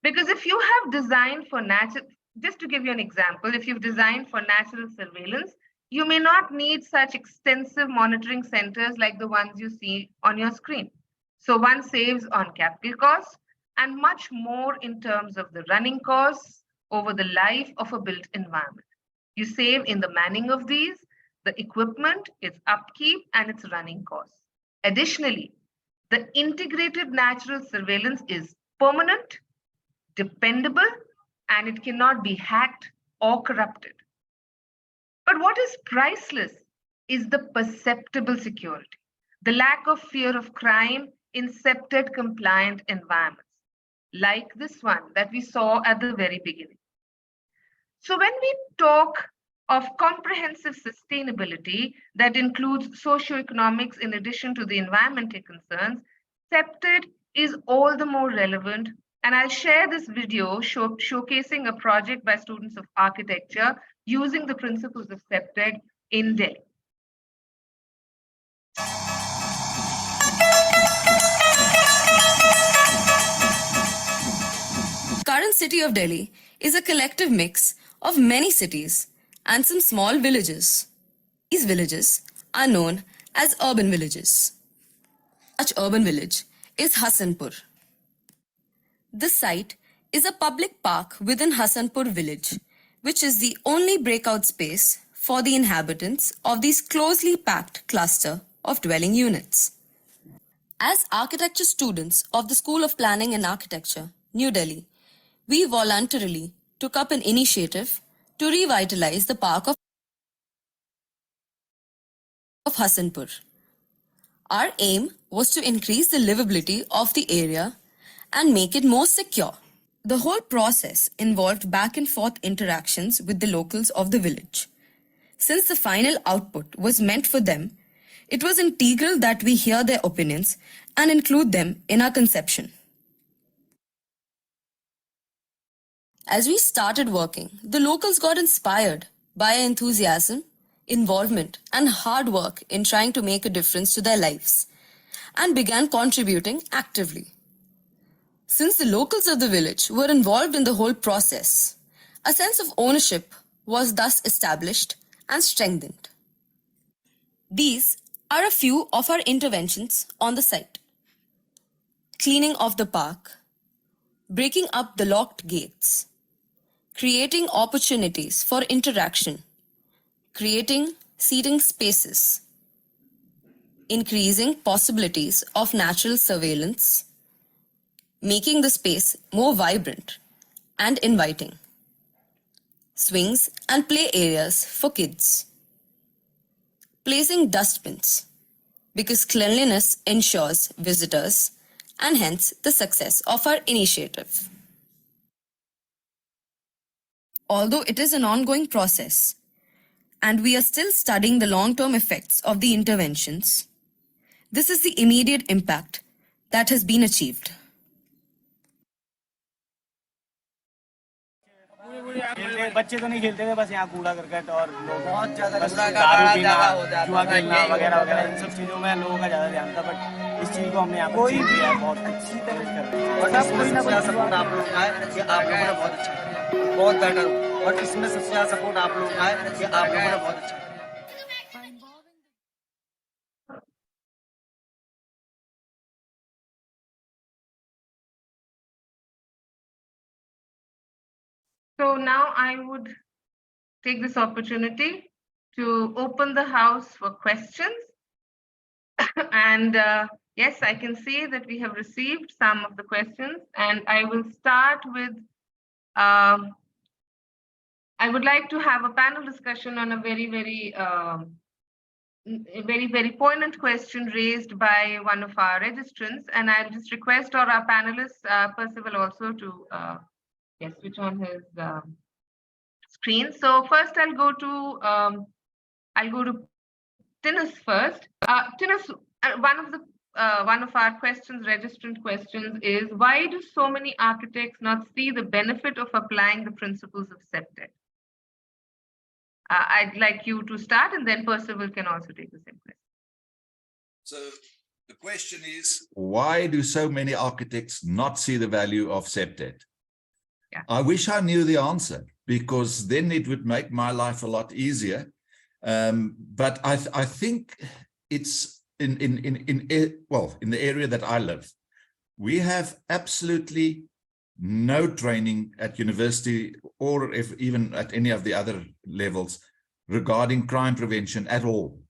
S2: Because if you have designed for natural, just to give you an example, if you've designed for natural surveillance, you may not need such extensive monitoring centers like the ones you see on your screen. So one saves on capital costs and much more in terms of the running costs over the life of a built environment. You save in the manning of these, the equipment, its upkeep, and its running costs. Additionally, the integrated natural surveillance is permanent, dependable, and it cannot be hacked or corrupted. But what is priceless is the perceptible security, the lack of fear of crime in CPTED compliant environments, like this one that we saw at the very beginning. So when we talk of comprehensive sustainability that includes socioeconomics in addition to the environmental concerns, CPTED is all the more relevant. And I'll share this video showcasing a project by students of architecture using the principles of CPTED in Delhi.
S5: Current city of Delhi is a collective mix of many cities and some small villages. These villages are known as urban villages. Such urban village is Hasanpur. This site is a public park within Hasanpur village, which is the only breakout space for the inhabitants of these closely packed cluster of dwelling units. As architecture students of the School of Planning and Architecture, New Delhi, we voluntarily took up an initiative to revitalize the park of Hasanpur. Our aim was to increase the livability of the area and make it more secure. The whole process involved back and forth interactions with the locals of the village. Since the final output was meant for them, it was integral that we hear their opinions and include them in our conception. As we started working, the locals got inspired by our enthusiasm, involvement, and hard work in trying to make a difference to their lives and began contributing actively. Since the locals of the village were involved in the whole process, a sense of ownership was thus established and strengthened. These are a few of our interventions on the site. Cleaning of the park, breaking up the locked gates, creating opportunities for interaction, creating seating spaces, increasing possibilities of natural surveillance, making the space more vibrant and inviting, swings and play areas for kids, placing dustbins because cleanliness ensures visitors and hence the success of our initiative. Although it is an ongoing process and we are still studying the long-term effects of the interventions, this is the immediate impact that has been achieved.
S6: बच्चे तो नहीं खेलते थे, बस यहाँ कूड़ा करकट और लोग बहुत ज्यादा दारू पीना, जुआ खेलना वगैरह वगैरह इन सब चीजों में लोगों का ज्यादा ध्यान था। बट इस चीज को हमने यहाँ पर चेंज किया बहुत अच्छी तरह से। सपोर्ट आप लोग का है कि आप लोगों ने बहुत अच्छा किया, बहुत बेटर। और इसमें सबसे ज्यादा सपोर्ट आप लोग का है कि आप लोगों ने बहुत अच्छा किया।
S2: So now I would take this opportunity to open the house for questions. And yes, I can see that we have received some of the questions, and I will start with, I would like to have a panel discussion on a very, very poignant question raised by one of our registrants, and I'll just request our panelists, Percival also to switch on his screen. So first I'll go to Tinus first. Tinus, one of our questions, registrant questions, is why do so many architects not see the benefit of applying the principles of CPTED? I'd like you to start, and then Percival can also take the same question.
S4: So the question is, why do so many architects not see the value of CPTED?
S2: Yeah.
S4: I wish I knew the answer, because then it would make my life a lot easier. But I think it's in the area that I live, we have absolutely no training at university or even at any of the other levels regarding crime prevention at all.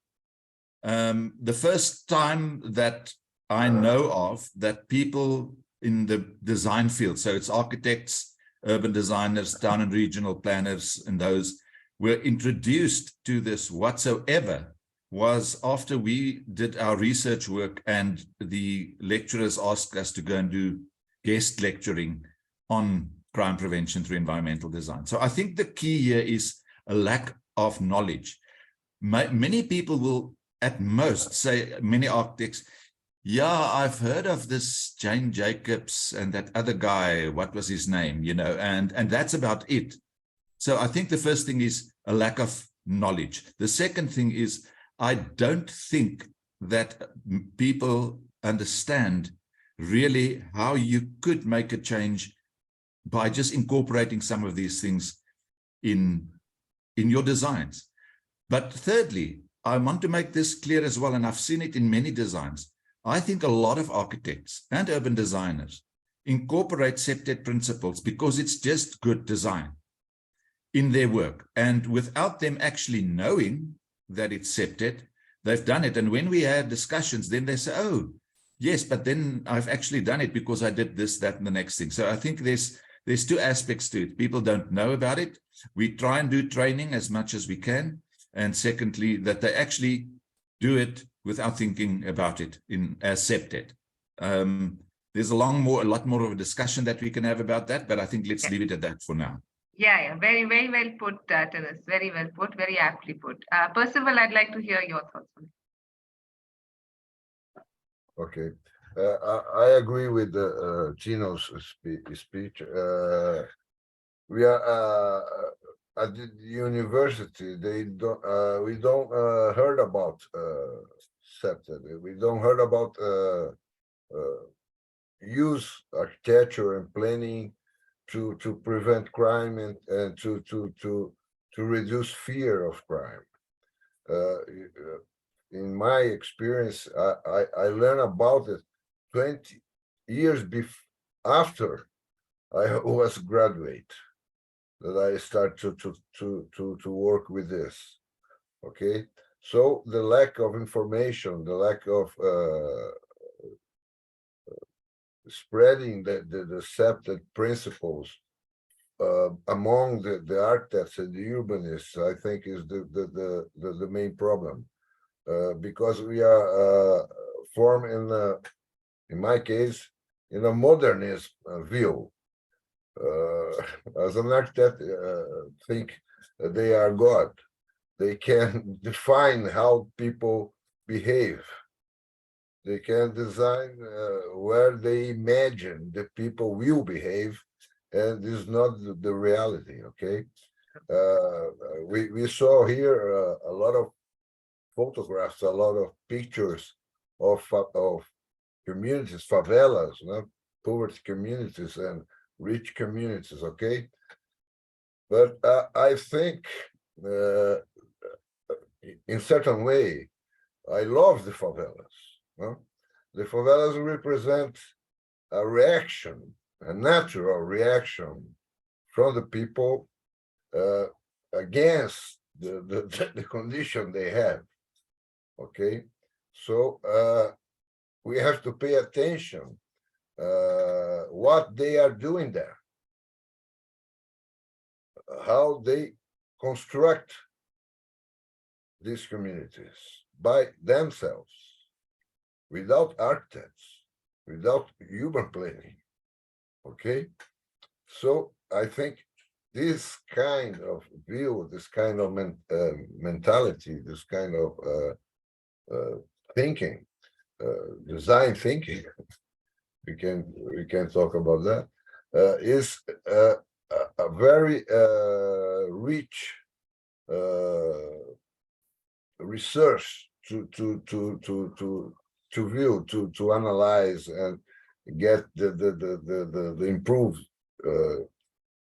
S4: The first time that I know of that people in the design field, so it's architects, urban designers, town and regional planners, and those were introduced to this whatsoever, was after we did our research work and the lecturers asked us to go and do guest lecturing on crime prevention through environmental design. So I think the key here is a lack of knowledge. Many people will at most say, many architects, yeah, I've heard of this Jane Jacobs and that other guy, what was his name, you know, and that's about it. So I think the first thing is a lack of knowledge. The second thing is, I don't think that people understand really how you could make a change by just incorporating some of these things in your designs. But thirdly, I want to make this clear as well, and I've seen it in many designs. I think a lot of architects and urban designers incorporate CPTED principles because it's just good design in their work. And without them actually knowing that it's CPTED, they've done it. And when we have discussions, then they say, oh, yes, but then I've actually done it because I did this, that, and the next thing. So I think there's two aspects to it. People don't know about it. We try and do training as much as we can. And secondly, that they actually do it without thinking about it as CPTED. There's a lot more of a discussion that we can have about that, but I think let's leave it at that for now.
S2: Yeah, very, very well put, Tanis. Very well put, very aptly put. Percival, I'd like to hear your thoughts on it.
S3: Okay. I agree with Chino's speech. We are at the university. We don't heard about CPTED. We don't heard about use architecture and planning to prevent crime and to reduce fear of crime. In my experience, I learned about it 20 years after I was graduate, that I start to work with this. Okay, so the lack of information, the lack of spreading the CPTED principles among the architects and the urbanists, I think, is the main problem, because we are formed in my case, in a modernist view. As an architect, think they are God. They can define how people behave. They can design where they imagine the people will behave, and this is not the reality. Okay, we saw here a lot of photographs, a lot of pictures of communities, favelas, poverty communities and rich communities. Okay, but I think in certain way, I love the favelas. The favelas represent a reaction, a natural reaction from the people against the condition they have. Okay, so we have to pay attention what they are doing there, how they construct these communities by themselves, without architects, without urban planning. Okay, so I think this kind of view, this kind of mentality, this kind of thinking design thinking, we can talk about that, is a very rich research to view, to analyze and get the improved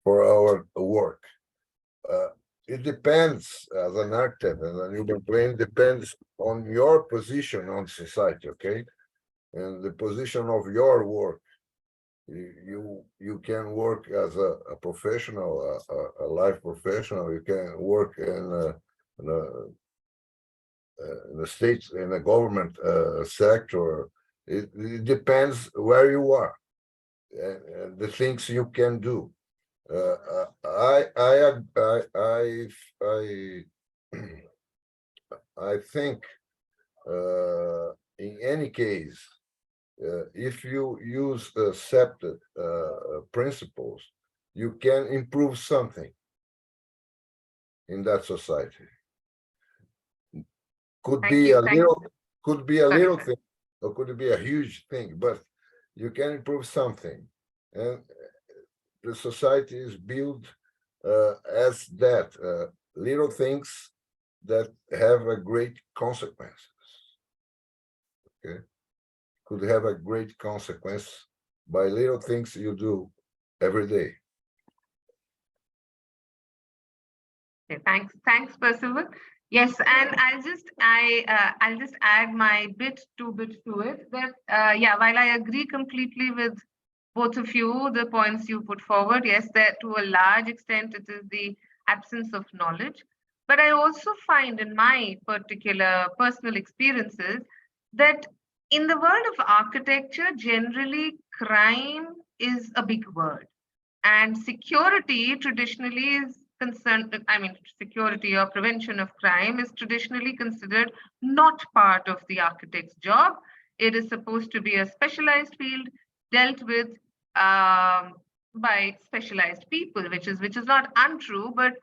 S3: for our work. It depends, as an architect and an urban planner, depends on your position on society, okay? And the position of your work. You can work as a professional, a life professional. You can work in the state, in the government sector. It depends where you are and the things you can do. I think in any case, if you use accepted principles, you can improve something in that society. Could be a little thing, or could be a huge thing, but you can improve something, and the society is built as that, little things that have a great consequences. Okay, could have a great consequence by little things you do every day.
S2: Okay, thanks, Percival. Yes, and I'll just add my two bits to it. That yeah, while I agree completely with both of you, the points you put forward, yes, that to a large extent it is the absence of knowledge. But I also find in my particular personal experiences that in the world of architecture, generally crime is a big word, and security traditionally is concerned, I mean, security or prevention of crime is traditionally considered not part of the architect's job. It is supposed to be a specialized field dealt with by specialized people, which is not untrue, but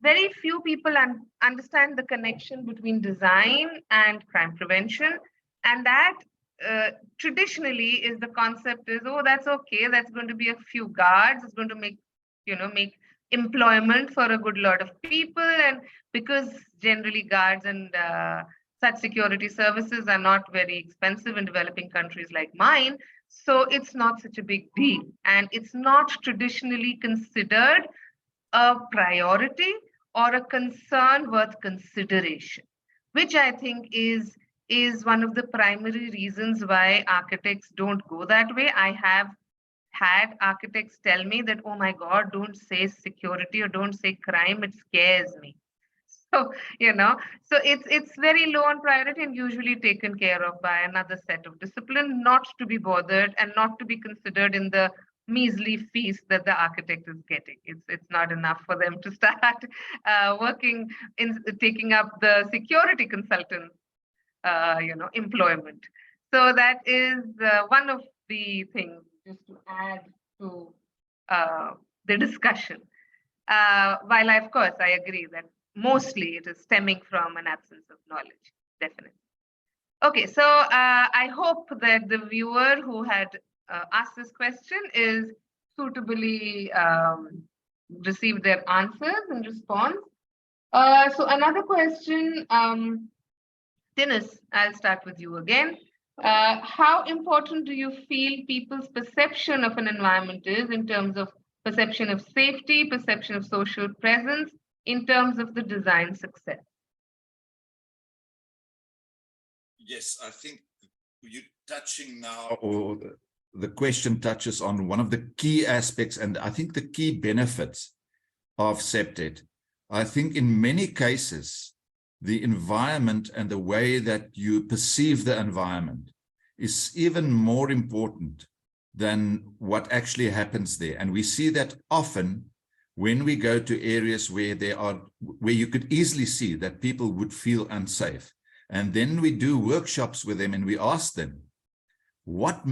S2: very few people understand the connection between design and crime prevention. And that traditionally is the concept is, oh, that's okay, that's going to be a few guards, it's going to make employment for a good lot of people. And because generally guards and such security services are not very expensive in developing countries like mine, so it's not such a big deal, and it's not traditionally considered a priority or a concern worth consideration, which I think is one of the primary reasons why architects don't go that way. I have had architects tell me that, oh my God, don't say security or don't say crime, it scares me. So, so it's very low on priority and usually taken care of by another set of discipline, not to be bothered and not to be considered in the measly fees that the architect is getting. It's not enough for them to start working in taking up the security consultant employment. So that is one of the things, just to add to the discussion. While of course I agree that mostly it is stemming from an absence of knowledge, definitely. Okay, so I hope that the viewer who had asked this question is suitably received their answers and response. So another question, Dennis, I'll start with you again. How important do you feel people's perception of an environment is in terms of perception of safety, perception of social presence, in terms of the design success?
S4: Yes, I think you're touching now, or the question touches on one of the key aspects, and I think the key benefits of CPTED. I think in many cases, the environment and the way that you perceive the environment is even more important than what actually happens there. And we see that often when we go to areas where you could easily see that people would feel unsafe. And then we do workshops with them and we ask them, what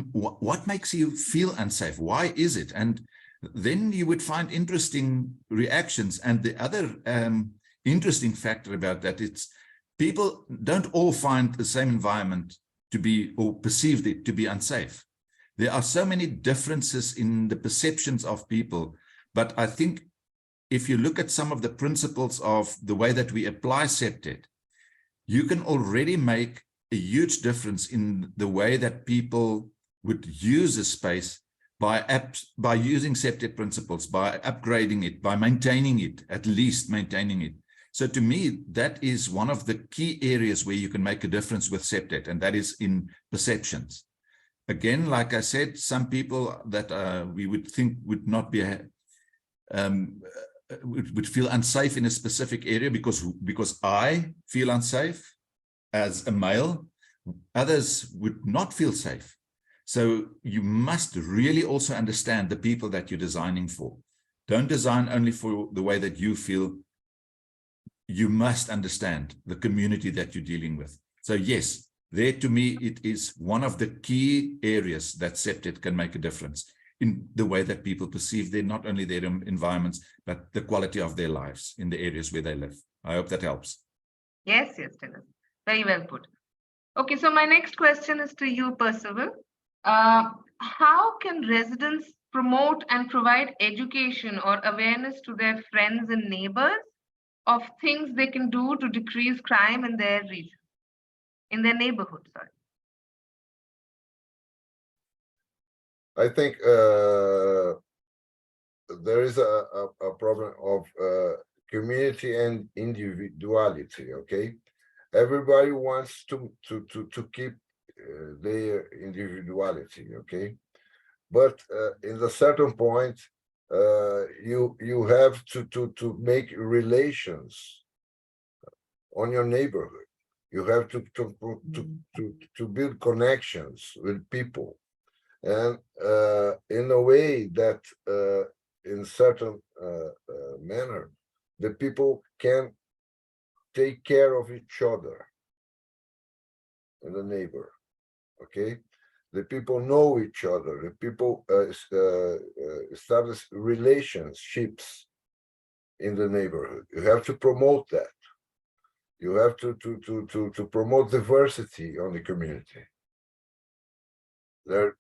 S4: makes you feel unsafe? Why is it? And then you would find interesting reactions. And the other interesting factor about that, it's people don't all find the same environment to be, or perceived it to be unsafe. There are so many differences in the perceptions of people, but I think if you look at some of the principles of the way that we apply CPTED, you can already make a huge difference in the way that people would use a space by using CPTED principles, by upgrading it, by maintaining it, at least maintaining it. So to me, that is one of the key areas where you can make a difference with CPTED, and that is in perceptions. Again, like I said, some people that we would think would not be, would feel unsafe in a specific area because I feel unsafe as a male. Others would not feel safe. So you must really also understand the people that you're designing for. Don't design only for the way that you feel. You must understand the community that you're dealing with. So yes, there to me, it is one of the key areas that CPTED can make a difference in the way that people perceive not only their environments, but the quality of their lives in the areas where they live. I hope that helps.
S2: Yes, Dennis. Very well put. Okay, so my next question is to you, Percival. How can residents promote and provide education or awareness to their friends and neighbors of things they can do to decrease crime in their region, in their neighborhood, sorry?
S3: I think there is a problem of community and individuality. Okay, everybody wants to keep their individuality. Okay, but in a certain point, you have to make relations on your neighborhood. You have to build connections with people. And in a way that, in certain manner, the people can take care of each other and the neighbor. Okay, the people know each other. The people establish relationships in the neighborhood. You have to promote that. You have to promote diversity on the community. There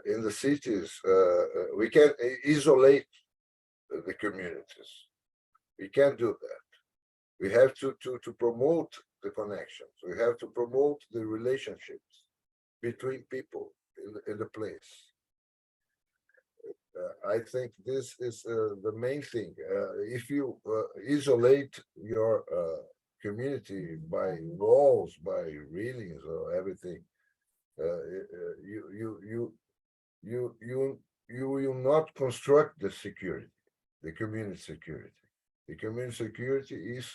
S3: in the cities, we can isolate the communities. We can't do that. We have to promote the connections. We have to promote the relationships between people in the place. I think this is the main thing. If you isolate your community by walls, by railings, or everything, you will not construct the security, the community security. The community security is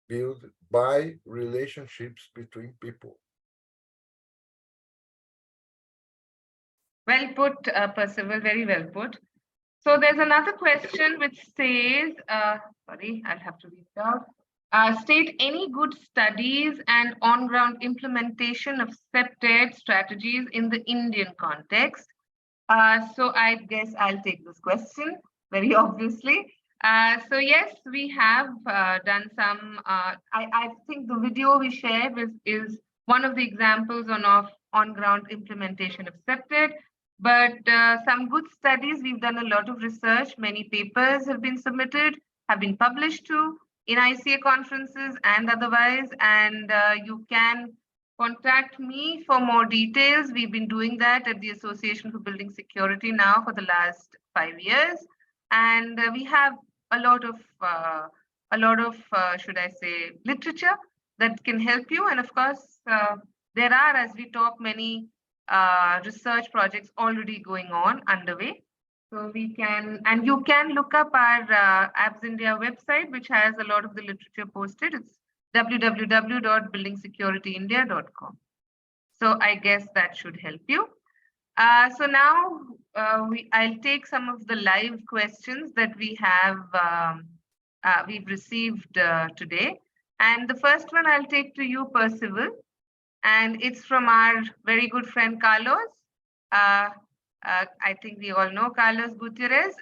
S3: built by relationships between people.
S2: Well put, Percival, very well put. So there's another question which says, sorry, I'll have to read it out. State any good studies and on-ground implementation of CPTED strategies in the Indian context. So I guess I'll take this question very obviously. So yes, we have done some, I think the video we shared is one of the examples of on-ground implementation of CPTED. But some good studies, we've done a lot of research, many papers have been submitted, have been published too in ICA conferences and otherwise, and you can contact me for more details. We've been doing that at the Association for Building Security now for the last 5 years, and we have a lot of should I say, literature that can help you. And of course, there are, as we talk, many research projects already going on underway. So we can, and you can look up our Apps India website, which has a lot of the literature posted. It's www.buildingsecurityindia.com. So I guess that should help you. So now I'll take some of the live questions that we have we've received today. And the first one I'll take to you, Percival. And it's from our very good friend, Carlos. I think we all know Carlos Gutierrez.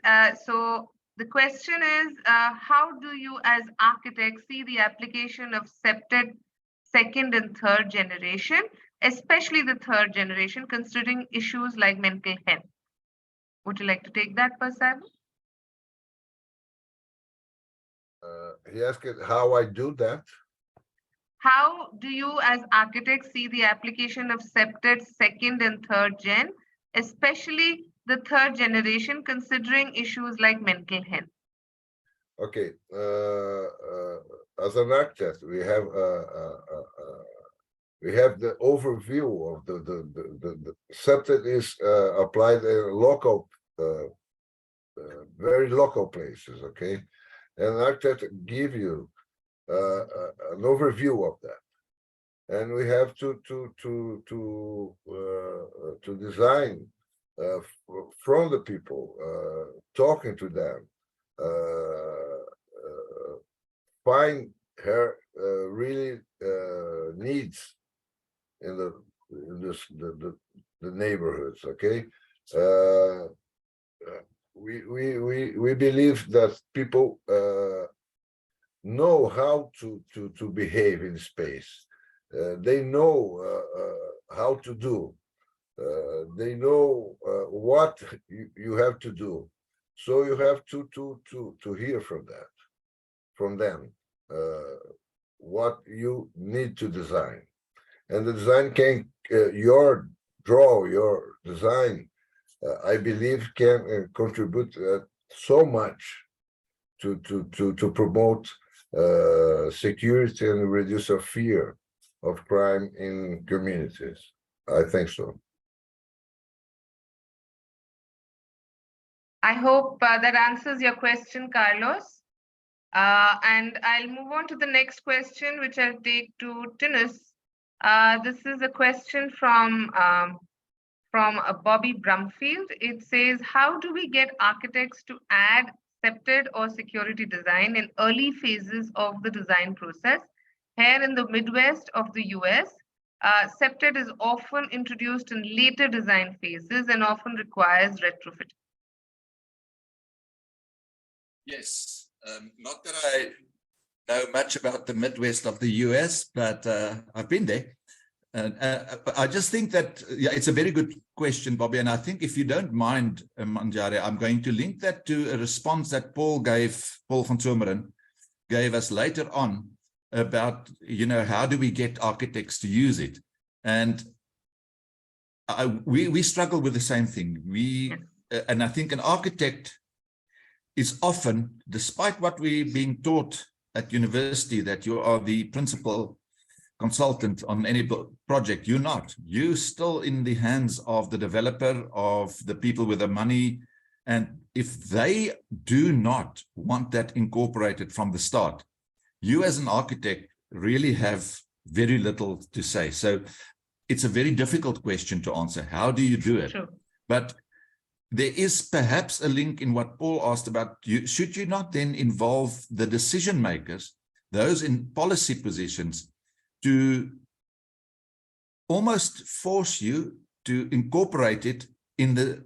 S2: So the question is, how do you as architects see the application of CPTED second and third generation, especially the third generation, considering issues like mental health. Would you like to take that, Simon?
S3: He asked how I do that.
S2: How do you as architects see the application of CPTED second and third gen, especially the third generation, considering issues like mental health?
S3: Okay, as an architect, we have the overview of the CPTED is applied in local, very local places. Okay, and architect give you an overview of that, and we have to design from the people, talking to them, find her really needs in the neighborhoods. Okay, we believe that people know how to behave in space. They know how to do. They know what you have to do. So you have to hear from them, what you need to design, and the design can your design. I believe can contribute so much to promote security and reduce a fear of crime in communities. I think so.
S2: I hope that answers your question, Carlos. And I'll move on to the next question, which I'll take to Tinus. This is a question from Bobby Brumfield. It says, how do we get architects to add CPTED or security design in early phases of the design process? Here in the Midwest of the US, CPTED is often introduced in later design phases and often requires retrofit.
S4: Yes, not that I know much about the Midwest of the US, but I've been there. I just think that, yeah, it's a very good question, Bobby. And I think if you don't mind, Manjari, I'm going to link that to a response that Paul van Zomeren gave us later on about, how do we get architects to use it? And we struggle with the same thing. And I think an architect is often, despite what we're being taught at university, that you are the principal consultant on any project, you're not. You're still in the hands of the developer, of the people with the money. And if they do not want that incorporated from the start, you as an architect really have very little to say. So it's a very difficult question to answer. How do you do it?
S2: Sure.
S4: But there is perhaps a link in what Paul asked about. Should you not then involve the decision makers, those in policy positions, to almost force you to incorporate it in the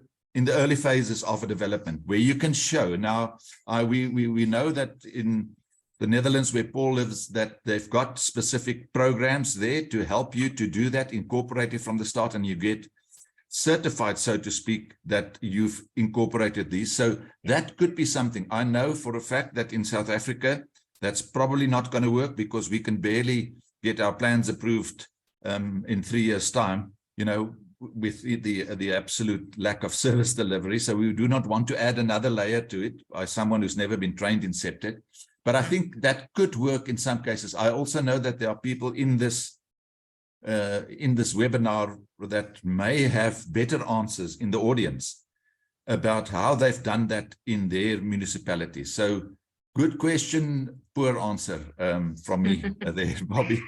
S4: early phases of a development, where you can show. Now, we know that in the Netherlands, where Paul lives, that they've got specific programs there to help you to do that, incorporate it from the start, and you get certified, so to speak, that you've incorporated these. So that could be something. I know for a fact that in South Africa, that's probably not going to work, because we can barely get our plans approved in 3 years' time, with the absolute lack of service delivery. So we do not want to add another layer to it by someone who's never been trained in CPTED. But I think that could work in some cases. I also know that there are people in this webinar that may have better answers in the audience about how they've done that in their municipality. So good question, poor answer from me there, Bobby.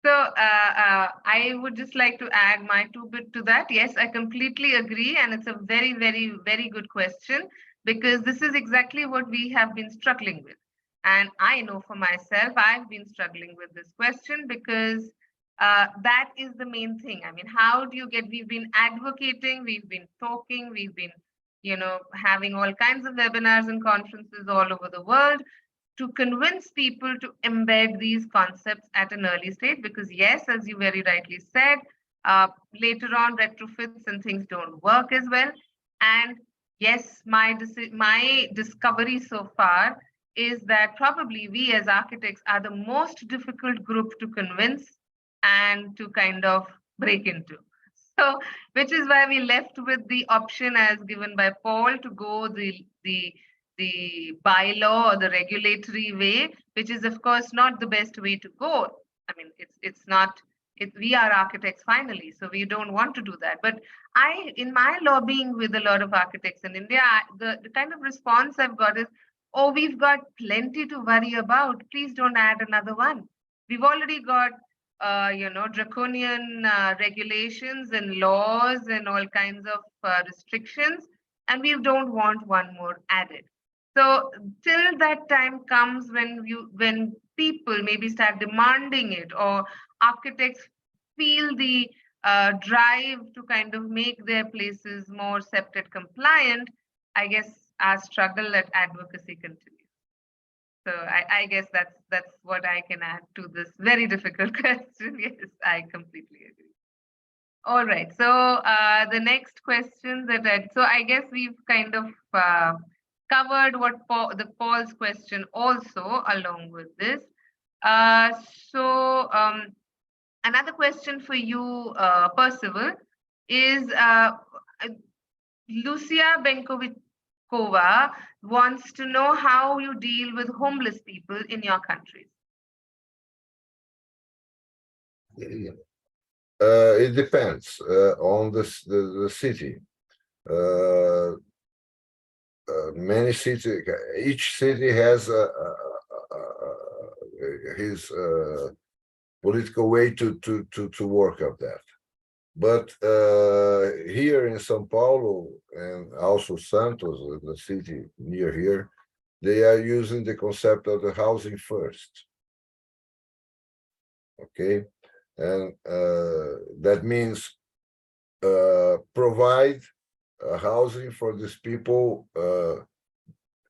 S2: So I would just like to add my 2 bit to that. Yes, I completely agree. And it's a very, very, very good question, because this is exactly what we have been struggling with. And I know for myself, I've been struggling with this question, because that is the main thing. I mean, how do you get, we've been advocating, we've been talking, we've been, having all kinds of webinars and conferences all over the world. to convince people to embed these concepts at an early stage, because yes, as you very rightly said, later on retrofits and things don't work as well. And yes, my discovery so far is that probably we as architects are the most difficult group to convince and to kind of break into. So, which is why we left with the option as given by Paul to go the bylaw or the regulatory way, which is of course not the best way to go. I mean, it's not. We are architects finally, so we don't want to do that. But in my lobbying with a lot of architects in India, the kind of response I've got is, oh, we've got plenty to worry about. Please don't add another one. We've already got draconian regulations and laws and all kinds of restrictions, and we don't want one more added. So till that time comes when people maybe start demanding it, or architects feel the drive to kind of make their places more CPTED compliant, I guess our struggle at advocacy continues. So I guess that's what I can add to this very difficult question. Yes, I completely agree. All right. So the next question so I guess we've kind of covered what Paul's question also along with this. So another question for you, Percival, is Lucia Benkovic-Kova wants to know how you deal with homeless people in your countries.
S3: It depends on the city. Many cities, each city has his political way to work of that. But here in São Paulo and also Santos, the city near here, they are using the concept of the housing first. Okay, and that means provide housing for these people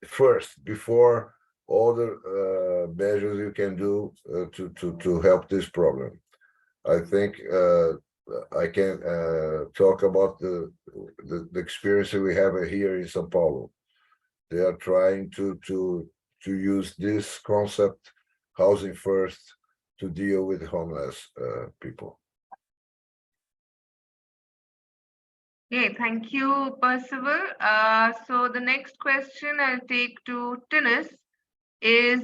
S3: first, before all the measures you can do to help this problem. I think I can talk about the experience we have here in São Paulo. They are trying to use this concept, housing first, to deal with homeless people.
S2: Okay, thank you, Percival. So the next question I'll take to Tinus is,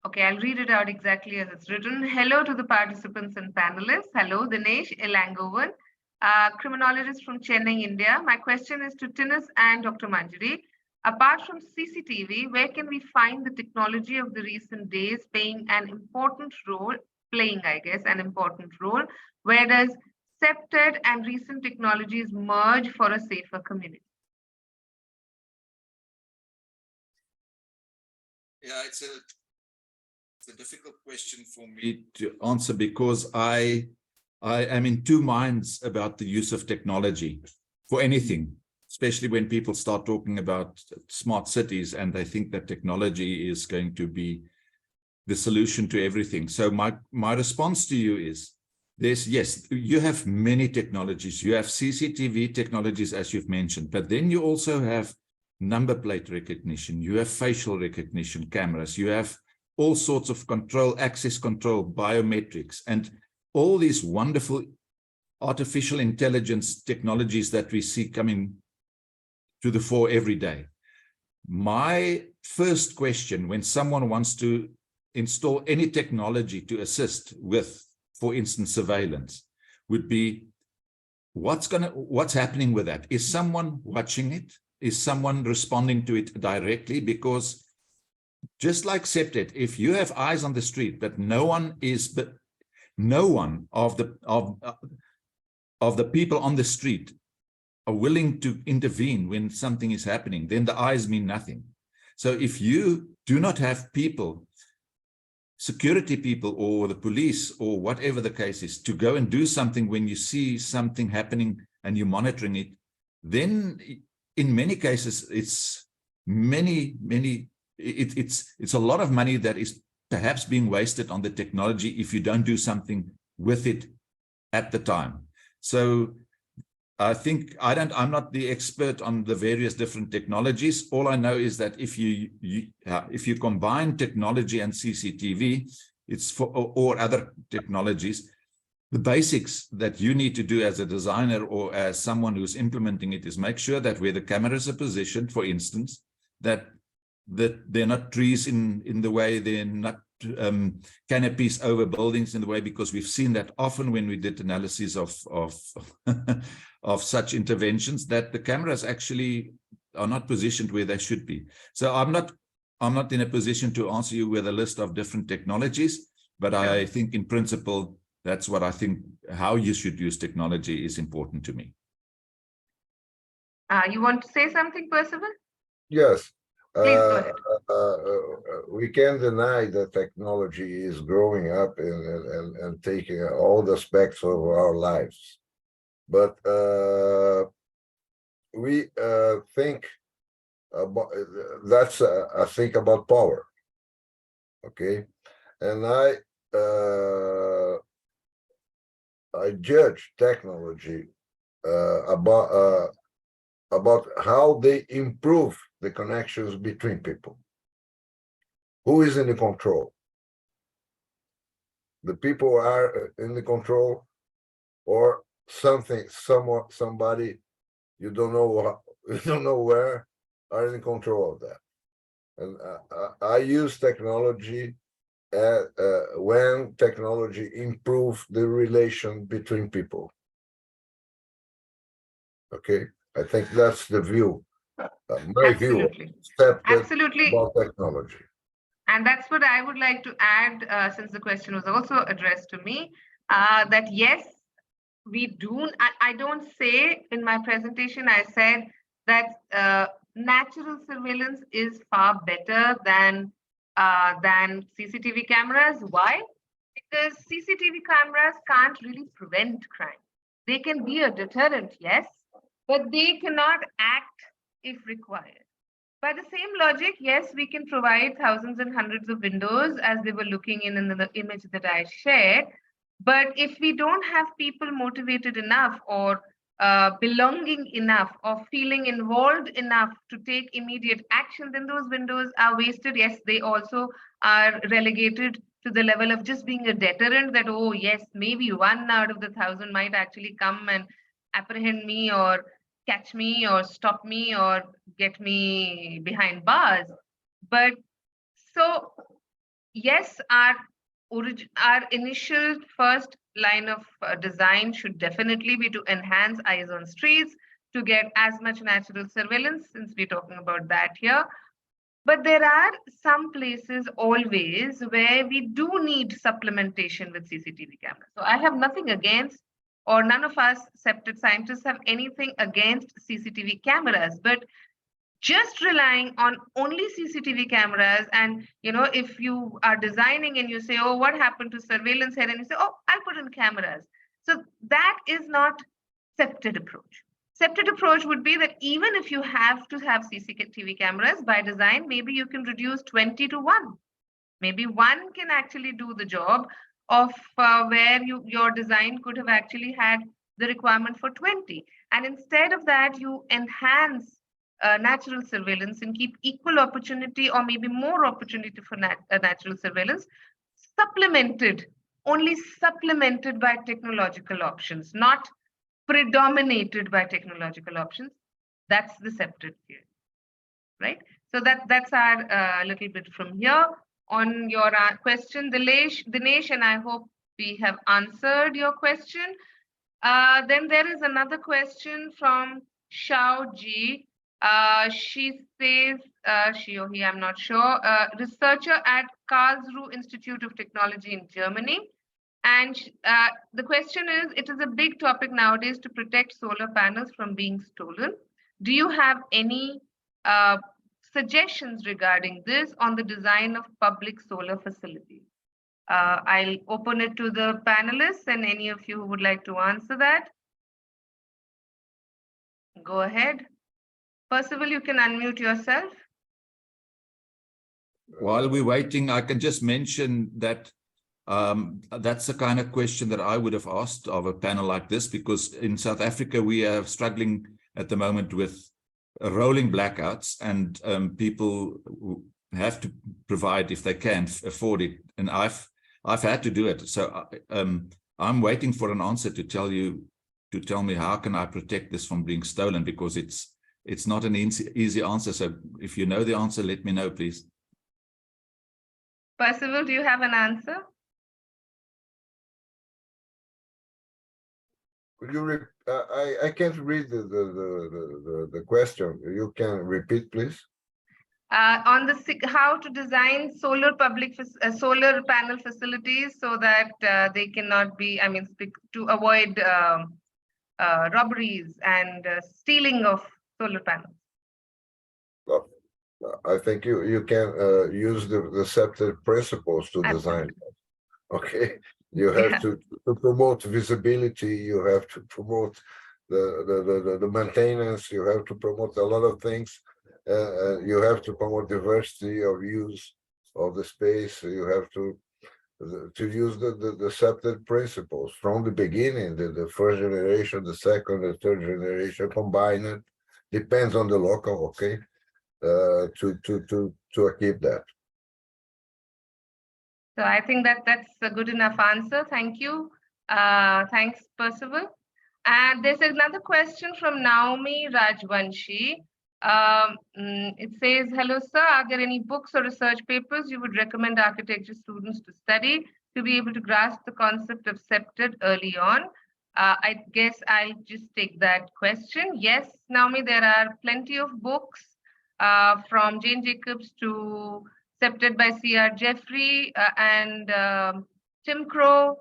S2: okay, I'll read it out exactly as it's written. Hello to the participants and panelists. Hello, Dinesh Elangovan, criminologist from Chennai, India. My question is to Tinus and Dr. Manjari. Apart from CCTV, where can we find the technology of the recent days playing an important role? Where does CPTED and recent technologies merge for a safer community?
S4: Yeah, it's a difficult question for me to answer, because I am in two minds about the use of technology for anything, especially when people start talking about smart cities and they think that technology is going to be the solution to everything. So my response to you is, yes, you have many technologies. You have CCTV technologies, as you've mentioned, but then you also have number plate recognition, you have facial recognition cameras, you have all sorts of control, access control, biometrics, and all these wonderful artificial intelligence technologies that we see coming to the fore every day. My first question when someone wants to install any technology to assist with, for instance, surveillance, would be, what's happening with that? Is someone watching it? Is someone responding to it directly? Because just like CPTED, if you have eyes on the street, but no one of the people on the street are willing to intervene when something is happening, then the eyes mean nothing. So if you do not have people, security people or the police or whatever the case is, to go and do something when you see something happening and you're monitoring it, then in many cases, it's many it's a lot of money that is perhaps being wasted on the technology if you don't do something with it at the time. So I think I'm not the expert on the various different technologies. All I know is that if you combine technology and CCTV, it's for or other technologies, the basics that you need to do as a designer or as someone who's implementing it is make sure that where the cameras are positioned, for instance, that they're not trees in the way, they're not canopies over buildings in the way, because we've seen that often when we did analysis of of such interventions, that the cameras actually are not positioned where they should be. So I'm not in a position to answer you with a list of different technologies, but I think in principle, that's what I think, how you should use technology is important to me.
S2: You want to say something, Percival?
S3: Yes.
S2: Please go ahead.
S3: We can't deny that technology is growing up and taking all the aspects of our lives. But we think about that's I think about power, okay, and I judge technology about how they improve the connections between people. Who is in the control? The people are in the control, or somebody you don't know where are in control of that. And I use technology when technology improves the relation between people. Okay, I think that's the view, my view,
S2: Absolutely.
S3: about technology.
S2: And that's what I would like to add, since the question was also addressed to me, that yes, we do. I don't say in my presentation, I said that natural surveillance is far better than CCTV cameras. Why? Because CCTV cameras can't really prevent crime. They can be a deterrent, yes, but they cannot act if required. By the same logic, yes, we can provide thousands and hundreds of windows as they were looking in the image that I shared. But if we don't have people motivated enough or belonging enough or feeling involved enough to take immediate action, then those windows are wasted. Yes, they also are relegated to the level of just being a deterrent that, oh, yes, maybe 1 out of the 1,000 might actually come and apprehend me or catch me or stop me or get me behind bars. But so, yes, our initial first line of design should definitely be to enhance eyes on streets, to get as much natural surveillance, since we're talking about that here. But there are some places always where we do need supplementation with CCTV cameras. So I have nothing against, or none of us CPTED scientists have anything against CCTV cameras, but just relying on only CCTV cameras, and if you are designing and you say, oh, what happened to surveillance here, and you say, oh, I'll put in cameras. So that is not CPTED approach. CPTED approach would be that even if you have to have CCTV cameras by design, maybe you can reduce 20 to 1. Maybe 1 can actually do the job of where your design could have actually had the requirement for 20. And instead of that, you enhance natural surveillance and keep equal opportunity or maybe more opportunity for natural surveillance, only supplemented by technological options, not predominated by technological options. That's the CPTED theory, right? So that's our little bit from here. On your question, Dinesh, and I hope we have answered your question. Then there is another question from Shao Ji. She says, she or he, I'm not sure, researcher at Karlsruhe Institute of Technology in Germany. And the question is, it is a big topic nowadays to protect solar panels from being stolen. Do you have any suggestions regarding this on the design of public solar facilities? I'll open it to the panelists and any of you who would like to answer that. Go ahead. Percival, you can unmute yourself.
S4: While we're waiting, I can just mention that that's the kind of question that I would have asked of a panel like this, because in South Africa, we are struggling at the moment with rolling blackouts, and people have to provide, if they can afford it. And I've had to do it. So I'm waiting for an answer to tell me how can I protect this from being stolen, because it's not an easy answer. So if you know the answer, let me know, please.
S2: Percival, do you have an answer?
S3: Could you I can't read the question. You can repeat, please.
S2: On the how to design solar solar panel facilities so that they cannot be, I mean, to avoid robberies and stealing of solar panels.
S3: Well, I think you can use the CPTED principles to design. Okay, you have to promote visibility. You have to promote the maintenance. You have to promote a lot of things. You have to promote diversity of use of the space. You have to use the CPTED principles from the beginning. The first generation, the second, the third generation, combine it. Depends on the local. Okay. To achieve that.
S2: So I think that's a good enough answer. Thank you. Thanks, Percival. And there's another question from Naomi Rajvanshi. It says, hello, sir. Are there any books or research papers you would recommend architecture students to study to be able to grasp the concept of CPTED early on? I guess I'll just take that question. Yes, Naomi, there are plenty of books. From Jane Jacobs to CPTED by C.R. Jeffrey and Tim Crow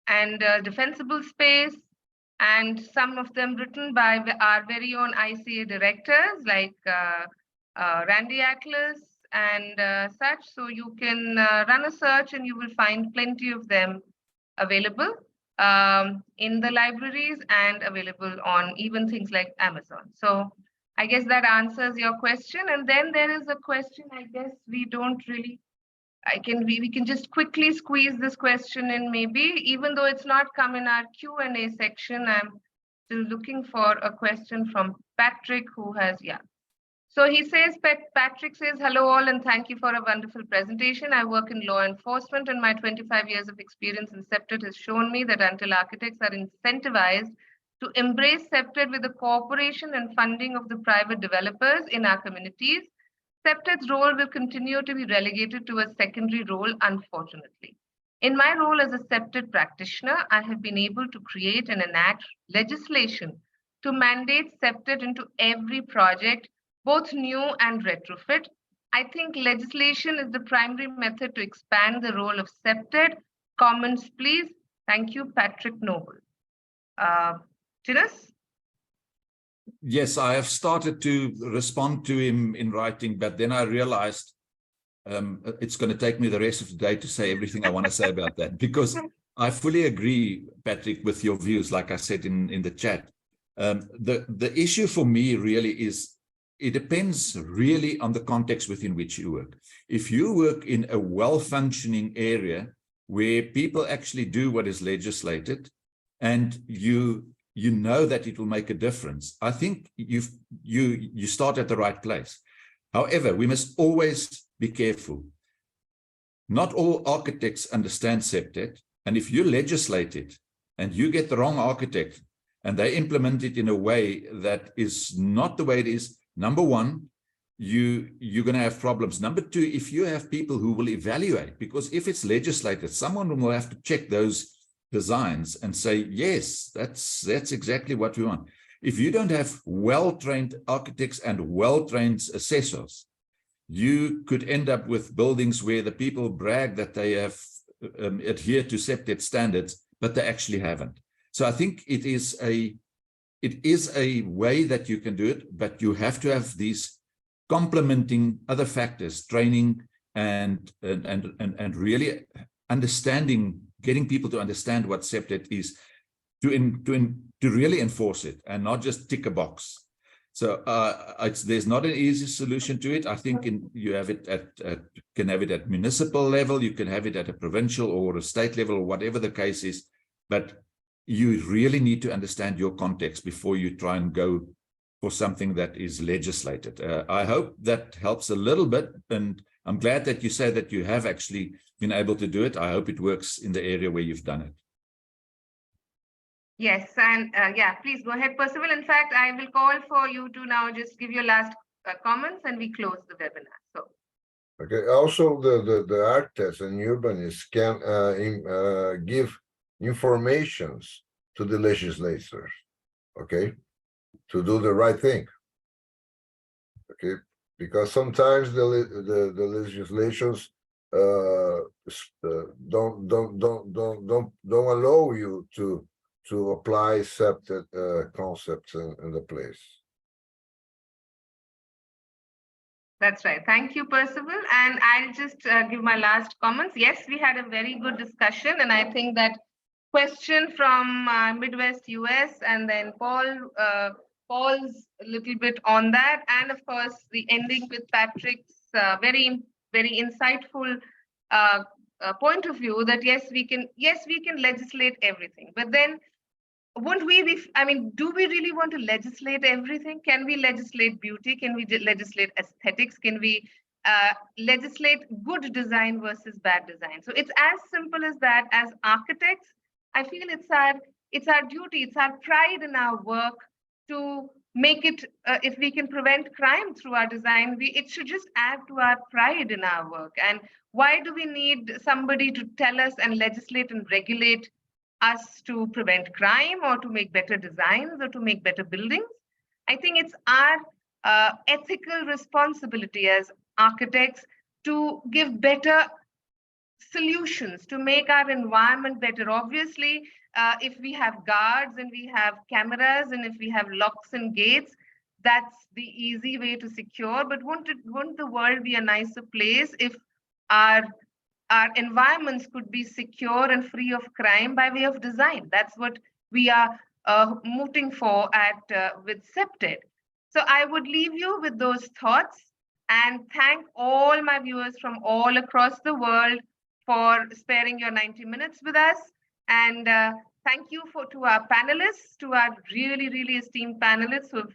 S2: and Defensible Space, and some of them written by our very own ICA directors like Randy Atlas and such. So you can run a search and you will find plenty of them available in the libraries and available on even things like Amazon. So I guess that answers your question. And then there is a question, I guess we don't really, we can just quickly squeeze this question in maybe, even though it's not come in our Q&A section. I'm still looking for a question from Patrick, who has, So he says, Patrick says, hello all, and thank you for a wonderful presentation. I work in law enforcement, and my 25 years of experience in CPTED has shown me that until architects are incentivized to embrace CPTED with the cooperation and funding of the private developers in our communities, CPTED's role will continue to be relegated to a secondary role, unfortunately. In my role as a CPTED practitioner, I have been able to create and enact legislation to mandate CPTED into every project, both new and retrofit. I think legislation is the primary method to expand the role of CPTED. Comments, please. Thank you, Patrick Noble. Tiras?
S4: Yes, I have started to respond to him in writing, but then I realized it's going to take me the rest of the day to say everything I want to say about that, because I fully agree, Patrick, with your views, like I said in the chat. The issue for me really is, it depends really on the context within which you work. If you work in a well-functioning area where people actually do what is legislated, and you know that it will make a difference, I think you start at the right place. However, we must always be careful. Not all architects understand CPTED, and if you legislate it and you get the wrong architect and they implement it in a way that is not the way it is, number one, you're going to have problems. Number two, if you have people who will evaluate, because if it's legislated, someone will have to check those designs and say, yes, that's exactly what we want. If you don't have well-trained architects and well-trained assessors, you could end up with buildings where the people brag that they have adhered to CPTED standards, but they actually haven't. So I think it is a way that you can do it, but you have to have these complementing other factors, training and really understanding, getting people to understand what CPTED is, to really enforce it and not just tick a box. So there's not an easy solution to it. I think you have it can have it at municipal level, you can have it at a provincial or a state level, or whatever the case is. But you really need to understand your context before you try and go for something that is legislated. I hope that helps a little bit, and I'm glad that you say that you have actually been able to do it. I hope it works in the area where you've done it.
S2: Yes, and yeah, please go ahead, Percival. In fact, I will call for you to now just give your last comments and we close the webinar. So.
S3: Okay, also the architects and urbanists can give informations to the legislators, okay, to do the right thing. Okay, because sometimes the legislations don't allow you to apply accepted concepts in the place.
S2: That's right. Thank you, Percival. And I'll just give my last comments. Yes, we had a very good discussion, and I think that question from Midwest US and then Paul's a little bit on that, and of course the ending with Patrick's very insightful point of view that yes we can legislate everything, but then wouldn't we be, I mean, do we really want to legislate everything? Can we legislate beauty? Can we legislate aesthetics? Can we legislate good design versus bad design? So it's as simple as that. As architects, I feel it's our duty, it's our pride in our work to make it, if we can prevent crime through our design, it should just add to our pride in our work. And why do we need somebody to tell us and legislate and regulate us to prevent crime or to make better designs or to make better buildings? I think it's our ethical responsibility as architects to give better solutions, to make our environment better. Obviously, if we have guards and we have cameras and if we have locks and gates, that's the easy way to secure. But wouldn't the world be a nicer place if our environments could be secure and free of crime by way of design? That's what we are mooting for with CPTED. So I would leave you with those thoughts and thank all my viewers from all across the world for sparing your 90 minutes with us. And thank you to our panelists, to our really, really esteemed panelists who have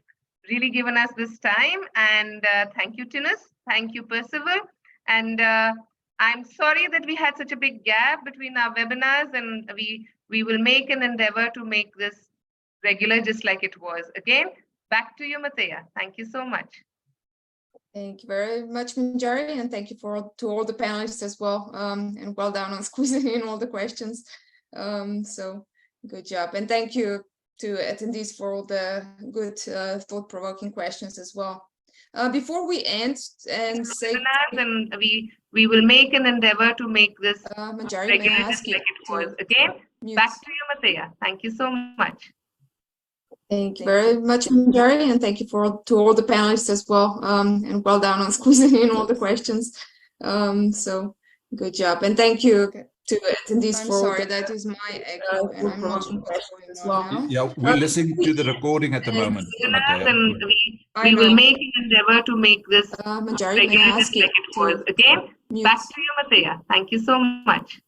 S2: really given us this time. And thank you, Tinus. Thank you, Percival. And I'm sorry that we had such a big gap between our webinars, and we will make an endeavor to make this regular just like it was. Again, back to you, Matea. Thank you so much.
S1: Thank you very much, Manjari, and thank you to all the panelists as well, and well done on squeezing in all the questions. So good job, and thank you to attendees for all the good thought-provoking questions as well. Before we end and say,
S2: and we will make an endeavor to make this
S1: Manjari,
S2: regular
S1: may I ask
S2: just
S1: you
S2: like it was. Again,
S1: mute.
S2: back to you, Matea. Thank you so much.
S1: Thank you very much, Manjari, and thank you to all the panelists as well, and well done on squeezing in all the questions. So good job, and thank you to attendees for all the. That is my echo, and I'm not sure what's going on now.
S4: Yeah, we're listening to the recording at the moment, Matea.
S2: And we will make an endeavor to make this
S1: Manjari,
S2: regular
S1: may I
S2: just
S1: ask you
S2: like it was. Again,
S1: mute.
S2: back to you, Matea. Thank you so much.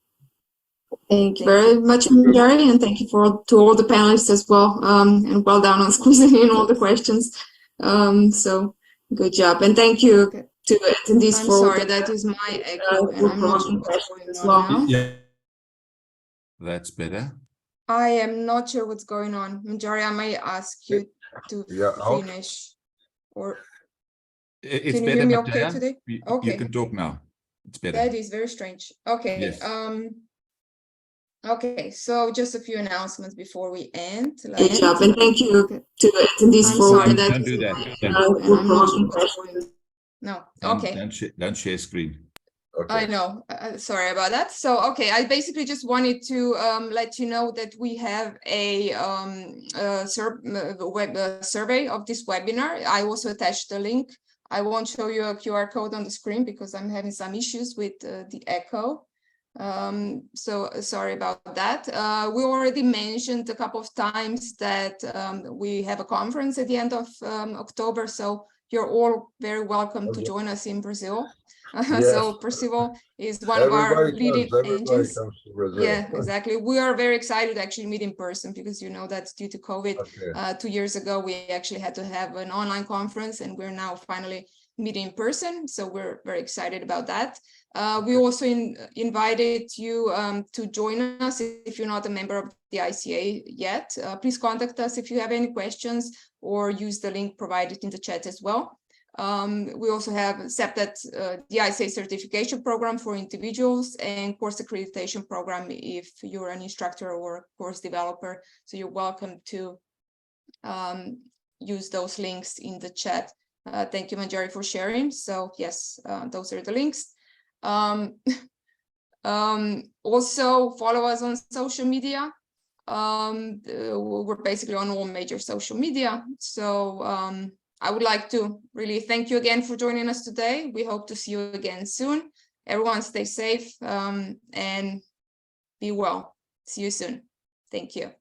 S1: Thank you very much, Manjari, and thank you to all the panelists as well, and well done on squeezing in all the questions. So good job, and thank you to attendees for all the. That is my echo, and I'm not sure what's going on now.
S4: Yeah, that's better.
S1: I am not sure what's going on. Manjari, I may ask you to finish, or
S4: It's
S1: can you
S4: better,
S1: hear me
S4: Matea.
S1: okay today? Okay.
S4: You can talk now. It's better.
S1: That is very strange. Okay.
S4: Yes.
S1: Okay, so just a few announcements before we end.
S3: Good job, and thank you to attendees for all that.
S4: Don't do that.
S1: No, okay.
S4: Don't share screen.
S3: Okay.
S1: I know. Sorry about that. So, okay, I basically just wanted to let you know that we have a survey of this webinar. I also attached the link. I won't show you a QR code on the screen because I'm having some issues with the echo. So sorry about that. We already mentioned a couple of times that we have a conference at the end of October, so you're all very welcome to join us in Brazil.
S3: Yes.
S1: So Percival is one of our leading
S3: Everybody
S1: agents.
S3: comes to Brazil.
S1: Yeah, exactly. We are very excited to actually meet in person because you know that due to COVID,
S3: Okay.
S1: 2 years ago, we actually had to have an online conference, and we're now finally meeting in person. So we're very excited about that. We also invited you to join us if you're not a member of the ICA yet. Please contact us if you have any questions or use the link provided in the chat as well. We also have CPTED, the ICA certification program for individuals, and course accreditation program if you're an instructor or course developer. So you're welcome to use those links in the chat. Thank you, Manjari, for sharing. So yes, those are the links. Also follow us on social media. We're basically on all major social media. So I would like to really thank you again for joining us today. We hope to see you again soon. Everyone stay safe and be well. See you soon. Thank you.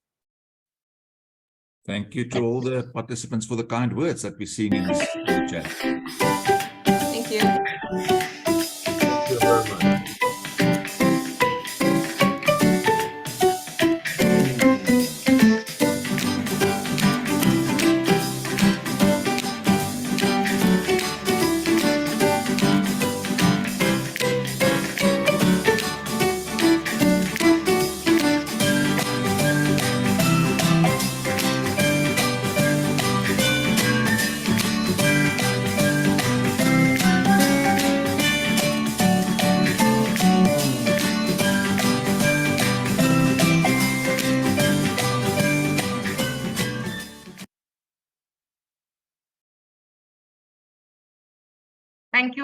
S4: Thank you to all the participants for the kind words that we're seeing in this chat.
S1: Thank you.
S3: Thank you very much.
S2: Thank you.